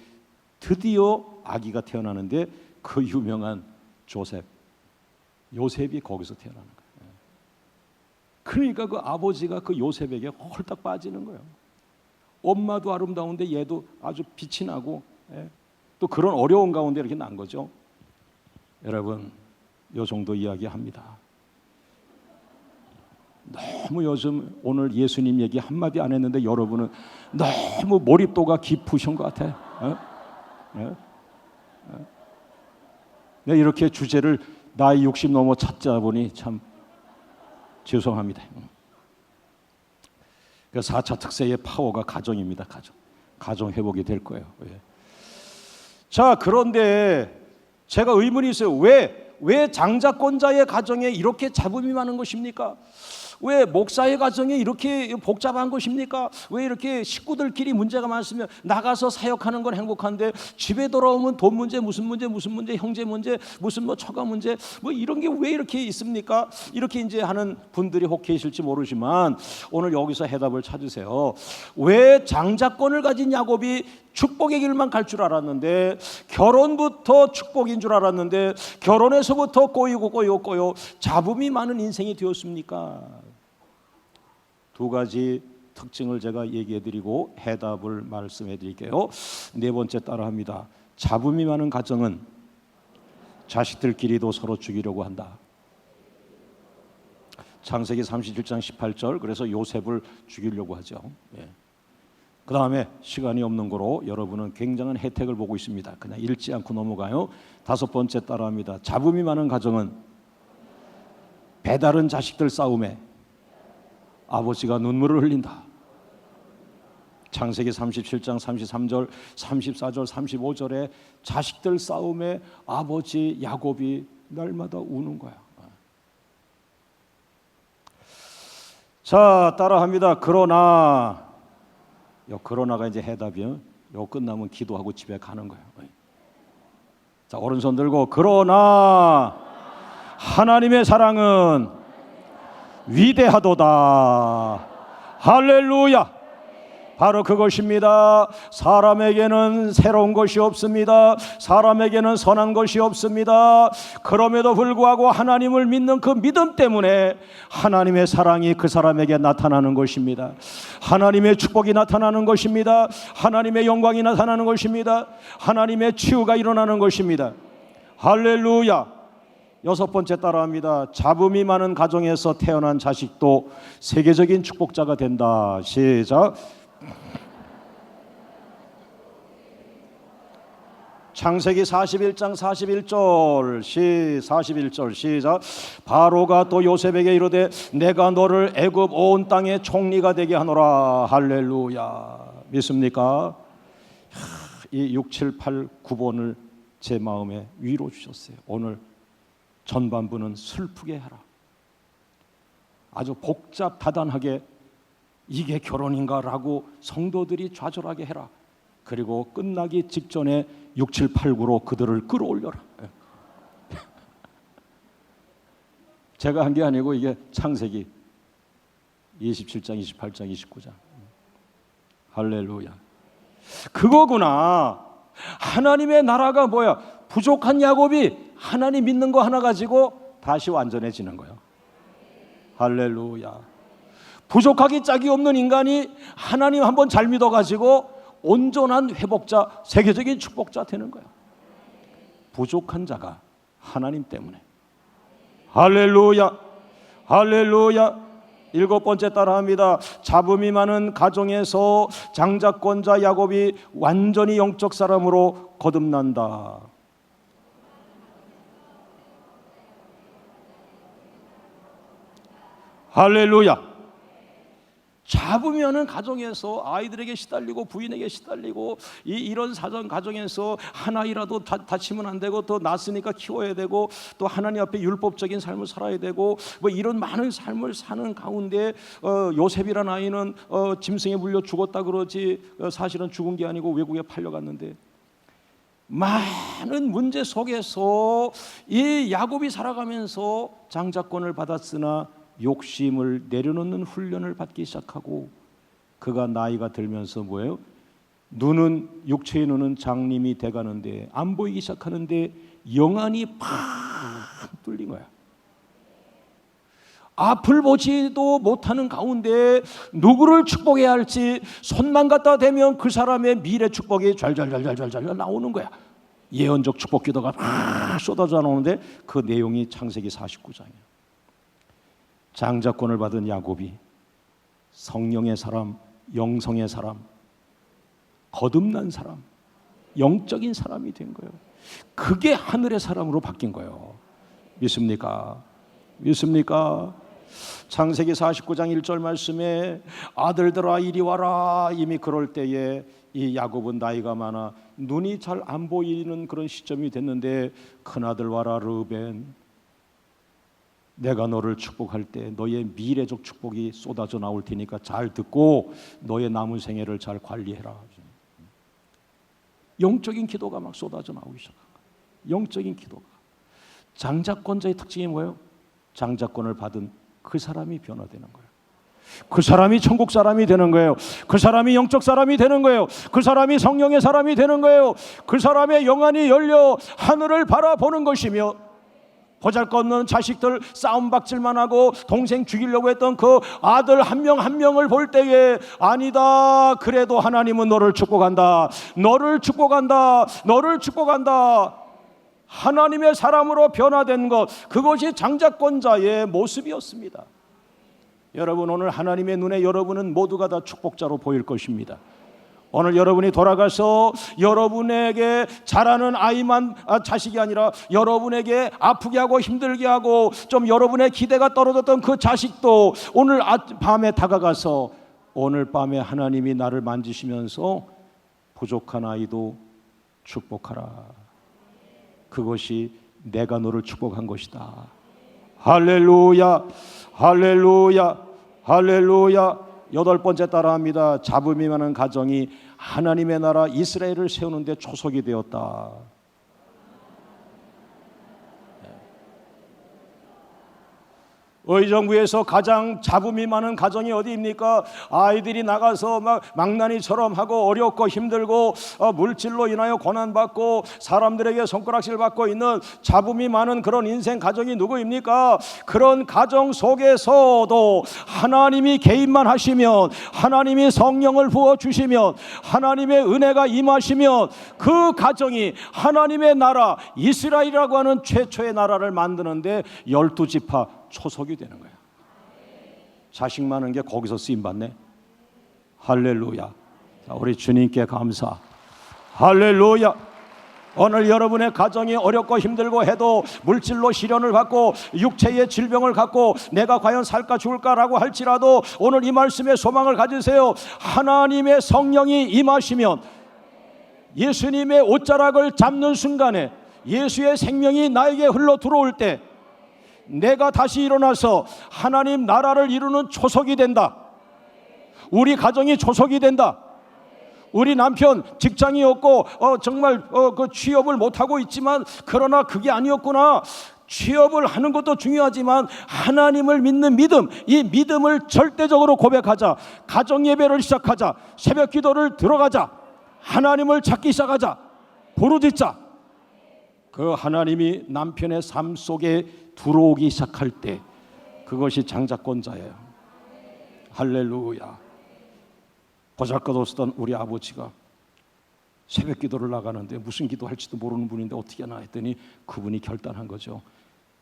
드디어 아기가 태어나는데 그 유명한 요셉이 거기서 태어나는 거예요. 그러니까 그 아버지가 그 요셉에게 홀딱 빠지는 거예요. 엄마도 아름다운데 얘도 아주 빛이 나고 또 그런 어려운 가운데 이렇게 난 거죠. 여러분, 요 정도 이야기합니다. 너무 요즘 오늘 예수님 얘기 한마디 안 했는데 여러분은 너무 몰입도가 깊으신 것 같아요. 네, 이렇게 주제를 나이 60 넘어 찾자 보니 참 죄송합니다. 그 4차 특세의 파워가 가정입니다. 가정 회복이 될 거예요. 자, 그런데 제가 의문이 있어요. 왜 장자권자의 가정에 이렇게 잡음이 많은 것입니까? 왜 목사의 가정에 이렇게 복잡한 것입니까? 왜 이렇게 식구들끼리 문제가 많으면 나가서 사역하는 건 행복한데 집에 돌아오면 돈 문제, 무슨 문제, 형제 문제, 무슨 뭐 처가 문제, 뭐 이런 게 왜 이렇게 있습니까? 이렇게 이제 하는 분들이 혹 계실지 모르지만 오늘 여기서 해답을 찾으세요. 왜 장자권을 가진 야곱이 축복의 길만 갈 줄 알았는데, 결혼부터 축복인 줄 알았는데 결혼에서부터 꼬이고 잡음이 많은 인생이 되었습니까? 두 가지 특징을 제가 얘기해드리고 해답을 말씀해드릴게요. 네 번째 따라합니다. 잡음이 많은 가정은 자식들끼리도 서로 죽이려고 한다. 창세기 37장 18절. 그래서 요셉을 죽이려고 하죠. 그 다음에 시간이 없는 거로 여러분은 굉장한 혜택을 보고 있습니다. 그냥 읽지 않고 넘어가요. 다섯 번째 따라합니다. 잡음이 많은 가정은 배다른 자식들 싸움에 아버지가 눈물을 흘린다. 창세기 37장 33절, 34절, 35절에 자식들 싸움에 아버지 야곱이 날마다 우는 거야. 자, 따라합니다. 그러나가 이제 해답이요. 요 끝나면 기도하고 집에 가는 거예요. 자, 오른손 들고 그러나 하나님의 사랑은 위대하도다. 할렐루야. 바로 그것입니다. 사람에게는 새로운 것이 없습니다. 사람에게는 선한 것이 없습니다. 그럼에도 불구하고 하나님을 믿는 그 믿음 때문에 하나님의 사랑이 그 사람에게 나타나는 것입니다. 하나님의 축복이 나타나는 것입니다. 하나님의 영광이 나타나는 것입니다. 하나님의 치유가 일어나는 것입니다. 할렐루야. 여섯 번째 따라합니다. 잡음이 많은 가정에서 태어난 자식도 세계적인 축복자가 된다. 시작. 창세기 41장 41절 41절 시작. 바로가 또 요셉에게 이르되 내가 너를 애굽 온 땅의 총리가 되게 하노라. 할렐루야. 믿습니까? 이 6, 7, 8, 9번을 제 마음에 위로 주셨어요. 오늘 전반부는 슬프게 해라. 아주 복잡 다단하게 이게 결혼인가라고 성도들이 좌절하게 해라. 그리고 끝나기 직전에 6, 7, 8, 9로 그들을 끌어올려라. 제가 한 게 아니고 이게 창세기 27장, 28장, 29장. 할렐루야. 그거구나. 하나님의 나라가 뭐야? 부족한 야곱이 하나님 믿는 거 하나 가지고 다시 완전해지는 거예요. 할렐루야. 부족하기 짝이 없는 인간이 하나님 한번 잘 믿어가지고 온전한 회복자, 세계적인 축복자 되는 거예요. 부족한 자가 하나님 때문에. 할렐루야. 할렐루야. 일곱 번째 따라합니다. 잡음이 많은 가정에서 장자권자 야곱이 완전히 영적 사람으로 거듭난다. 할렐루야. 잡으면은 가정에서 아이들에게 시달리고 부인에게 시달리고 이런 사정 가정에서 하나이라도 다치면 안 되고 또 낳았으니까 키워야 되고 또 하나님 앞에 율법적인 삶을 살아야 되고 뭐 이런 많은 삶을 사는 가운데 요셉이라는 아이는 짐승에 물려 죽었다 그러지 사실은 죽은 게 아니고 외국에 팔려갔는데 많은 문제 속에서 이 야곱이 살아가면서 장자권을 받았으나 욕심을 내려놓는 훈련을 받기 시작하고 그가 나이가 들면서 뭐예요? 눈은 육체의 눈은 장님이 돼가는데 안 보이기 시작하는데 영안이 팍 뚫린 거야. 앞을 보지도 못하는 가운데 누구를 축복해야 할지 손만 갖다 대면 그 사람의 미래 축복이 잘잘잘잘잘 나오는 거야. 예언적 축복 기도가 막 쏟아져 나오는데 그 내용이 창세기 49장이야. 장자권을 받은 야곱이 성령의 사람, 영성의 사람, 거듭난 사람, 영적인 사람이 된 거예요. 그게 하늘의 사람으로 바뀐 거예요. 믿습니까? 믿습니까? 창세기 49장 1절 말씀에 아들들아 이리 와라. 이미 그럴 때에 이 야곱은 나이가 많아 눈이 잘 안 보이는 그런 시점이 됐는데 큰아들 와라 르벤, 내가 너를 축복할 때 너의 미래적 축복이 쏟아져 나올 테니까 잘 듣고 너의 남은 생애를 잘 관리해라. 영적인 기도가 막 쏟아져 나오기 시작한 거예요. 영적인 기도가. 장자권자의 특징이 뭐예요? 장자권을 받은 그 사람이 변화되는 거예요. 그 사람이 천국 사람이 되는 거예요. 그 사람이 영적 사람이 되는 거예요. 그 사람이 성령의 사람이 되는 거예요. 그 사람의 영안이 열려 하늘을 바라보는 것이며 보잘것없는 자식들 싸움박질만 하고 동생 죽이려고 했던 그 아들 한 명 한 명을 볼 때에 아니다, 그래도 하나님은 너를 축복한다, 너를 축복한다, 너를 축복한다. 하나님의 사람으로 변화된 것, 그것이 장자권자의 모습이었습니다. 여러분, 오늘 하나님의 눈에 여러분은 모두가 다 축복자로 보일 것입니다. 오늘 여러분이 돌아가서 여러분에게 자라는 아이만 자식이 아니라 여러분에게 아프게 하고 힘들게 하고 좀 여러분의 기대가 떨어졌던 그 자식도 오늘 밤에 다가가서 오늘 밤에 하나님이 나를 만지시면서 부족한 아이도 축복하라. 그것이 내가 너를 축복한 것이다. 할렐루야, 할렐루야, 할렐루야. 여덟 번째 따라합니다. 잡음이 많은 가정이 하나님의 나라 이스라엘을 세우는 데 초석이 되었다. 의정부에서 가장 잡음이 많은 가정이 어디입니까? 아이들이 나가서 막 망나니처럼 하고 어렵고 힘들고 물질로 인하여 고난받고 사람들에게 손가락질 받고 있는 잡음이 많은 그런 인생 가정이 누구입니까? 그런 가정 속에서도 하나님이 개입만 하시면, 하나님이 성령을 부어주시면, 하나님의 은혜가 임하시면 그 가정이 하나님의 나라 이스라엘이라고 하는 최초의 나라를 만드는데 12지파 초석이 되는 거야. 자식 많은 게 거기서 쓰임받네. 할렐루야. 자, 우리 주님께 감사. 할렐루야. 오늘 여러분의 가정이 어렵고 힘들고 해도 물질로 시련을 받고 육체의 질병을 갖고 내가 과연 살까 죽을까라고 할지라도 오늘 이 말씀에 소망을 가지세요. 하나님의 성령이 임하시면, 예수님의 옷자락을 잡는 순간에 예수의 생명이 나에게 흘러 들어올 때 내가 다시 일어나서 하나님 나라를 이루는 초석이 된다. 우리 가정이 초석이 된다. 우리 남편 직장이 없고 정말 그 취업을 못하고 있지만 그러나 그게 아니었구나. 취업을 하는 것도 중요하지만 하나님을 믿는 믿음, 이 믿음을 절대적으로 고백하자. 가정 예배를 시작하자. 새벽 기도를 들어가자. 하나님을 찾기 시작하자. 부르짖자. 그 하나님이 남편의 삶 속에 들어오기 시작할 때 그것이 장자권자예요. 할렐루야. 보잘것없었던 우리 아버지가 새벽 기도를 나가는데 무슨 기도할지도 모르는 분인데 어떻게 하나 했더니 그분이 결단한 거죠.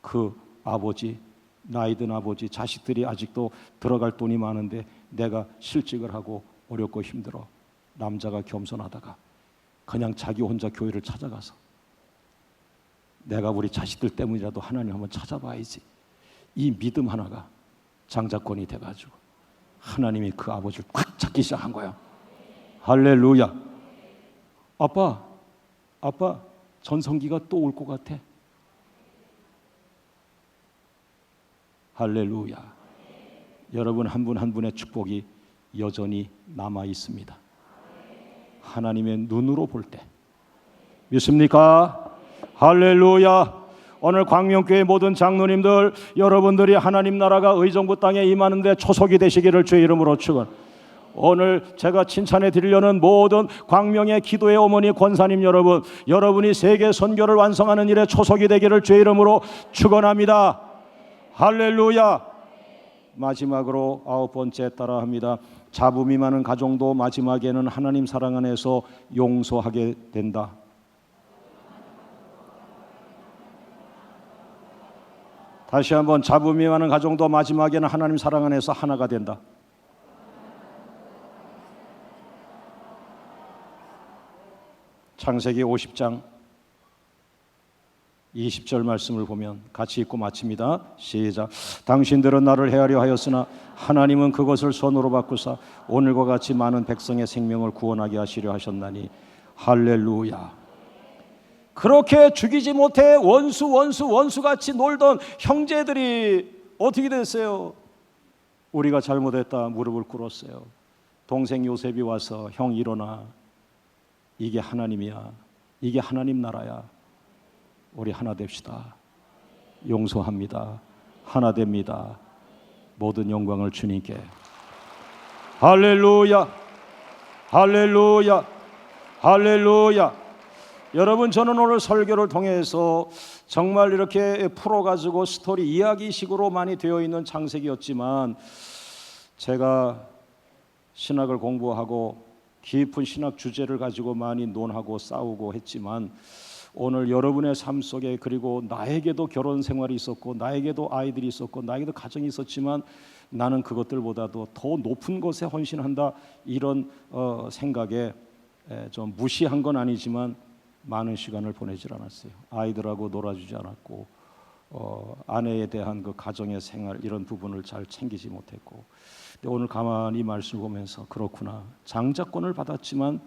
그 아버지, 나이든 아버지, 자식들이 아직도 들어갈 돈이 많은데 내가 실직을 하고 어렵고 힘들어. 남자가 겸손하다가 그냥 자기 혼자 교회를 찾아가서 내가 우리 자식들 때문이라도 하나님 한번 찾아봐야지. 이 믿음 하나가 장자권이 돼가지고 하나님이 그 아버지를 꽉 잡기 시작한 거야. 할렐루야. 아빠 전성기가 또 올 것 같아. 할렐루야. 여러분 한 분 한 분의 축복이 여전히 남아 있습니다. 하나님의 눈으로 볼 때. 믿습니까? 할렐루야. 오늘 광명교회 모든 장로님들, 여러분들이 하나님 나라가 의정부 땅에 임하는데 초석이 되시기를 주의 이름으로 축원. 오늘 제가 칭찬해 드리려는 모든 광명의 기도의 어머니 권사님 여러분, 여러분이 세계 선교를 완성하는 일에 초석이 되기를 주의 이름으로 축원합니다. 할렐루야. 마지막으로 9번째 따라합니다. 잡음이 많은 가정도 마지막에는 하나님 사랑 안에서 용서하게 된다. 다시 한번, 잡음이 많은 가정도 마지막에는 하나님 사랑 안에서 하나가 된다. 창세기 50장 20절 말씀을 보면 같이 읽고 마칩니다. 시작. 당신들은 나를 헤아려 하였으나 하나님은 그것을 선으로 바꾸사 오늘과 같이 많은 백성의 생명을 구원하게 하시려 하셨나니. 할렐루야. 그렇게 죽이지 못해 원수같이 놀던 형제들이 어떻게 됐어요? 우리가 잘못했다 무릎을 꿇었어요. 동생 요셉이 와서 형 일어나. 이게 하나님이야. 이게 하나님 나라야. 우리 하나 됩시다. 용서합니다. 하나 됩니다. 모든 영광을 주님께. 할렐루야. 할렐루야. 할렐루야. 여러분, 저는 오늘 설교를 통해서 정말 이렇게 풀어가지고 스토리 이야기식으로 많이 되어 있는 창세기였지만 제가 신학을 공부하고 깊은 신학 주제를 가지고 많이 논하고 싸우고 했지만 오늘 여러분의 삶 속에, 그리고 나에게도 결혼 생활이 있었고 나에게도 아이들이 있었고 나에게도 가정이 있었지만 나는 그것들보다도 더 높은 것에 헌신한다, 이런 생각에 좀 무시한 건 아니지만 많은 시간을 보내질 않았어요. 아이들하고 놀아주지 않았고 아내에 대한 그 가정의 생활 이런 부분을 잘 챙기지 못했고, 근데 오늘 가만히 말씀을 보면서 그렇구나, 장자권을 받았지만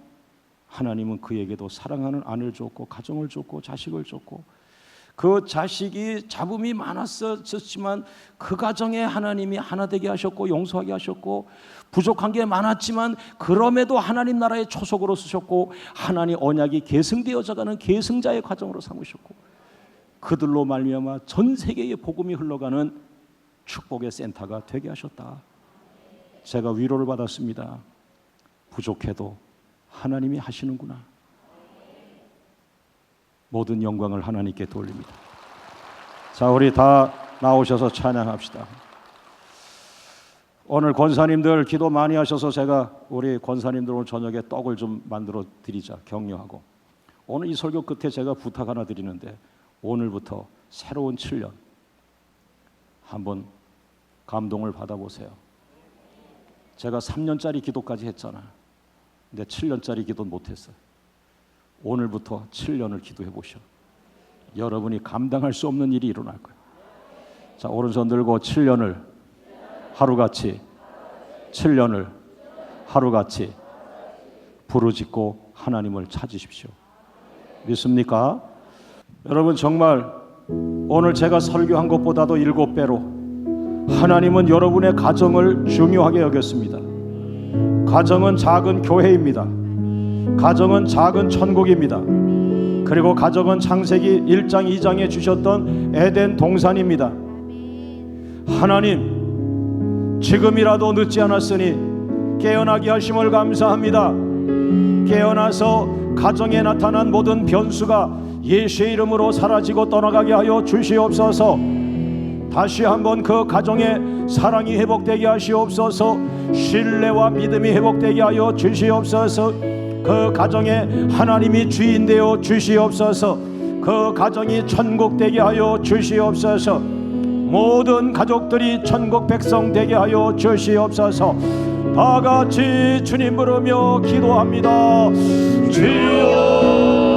하나님은 그에게도 사랑하는 아내를 줬고 가정을 줬고 자식을 줬고, 그 자식이 잡음이 많았었지만 그 가정에 하나님이 하나 되게 하셨고 용서하게 하셨고, 부족한 게 많았지만 그럼에도 하나님 나라의 초석으로 쓰셨고 하나님 언약이 계승되어져가는 계승자의 과정으로 삼으셨고, 그들로 말미암아 전 세계에 복음이 흘러가는 축복의 센터가 되게 하셨다. 제가 위로를 받았습니다. 부족해도 하나님이 하시는구나. 모든 영광을 하나님께 돌립니다. 자, 우리 다 나오셔서 찬양합시다. 오늘 권사님들 기도 많이 하셔서 제가 우리 권사님들 오늘 저녁에 떡을 좀 만들어 드리자 격려하고, 오늘 이 설교 끝에 제가 부탁 하나 드리는데, 오늘부터 새로운 7년 한번 감동을 받아보세요. 제가 3년짜리 기도까지 했잖아. 근데 7년짜리 기도는 못했어요. 오늘부터 7년을 기도해 보셔. 여러분이 감당할 수 없는 일이 일어날 거예요. 자, 오른손 들고 7년을 하루같이, 7년을 하루같이 부르짖고 하나님을 찾으십시오. 믿습니까? 여러분, 정말 오늘 제가 설교한 것보다도 7배로 하나님은 여러분의 가정을 중요하게 여겼습니다. 가정은 작은 교회입니다. 가정은 작은 천국입니다. 그리고 가정은 창세기 1장 2장에 주셨던 에덴 동산입니다. 하나님, 지금이라도 늦지 않았으니 깨어나게 하심을 감사합니다. 깨어나서 가정에 나타난 모든 변수가 예수의 이름으로 사라지고 떠나가게 하여 주시옵소서. 다시 한번 그 가정에 사랑이 회복되게 하시옵소서. 신뢰와 믿음이 회복되게 하여 주시옵소서. 그 가정에 하나님이 주인 되어 주시옵소서. 그 가정이 천국 되게 하여 주시옵소서. 모든 가족들이 천국 백성 되게 하여 주시옵소서. 다 같이 주님 부르며 기도합니다. 주여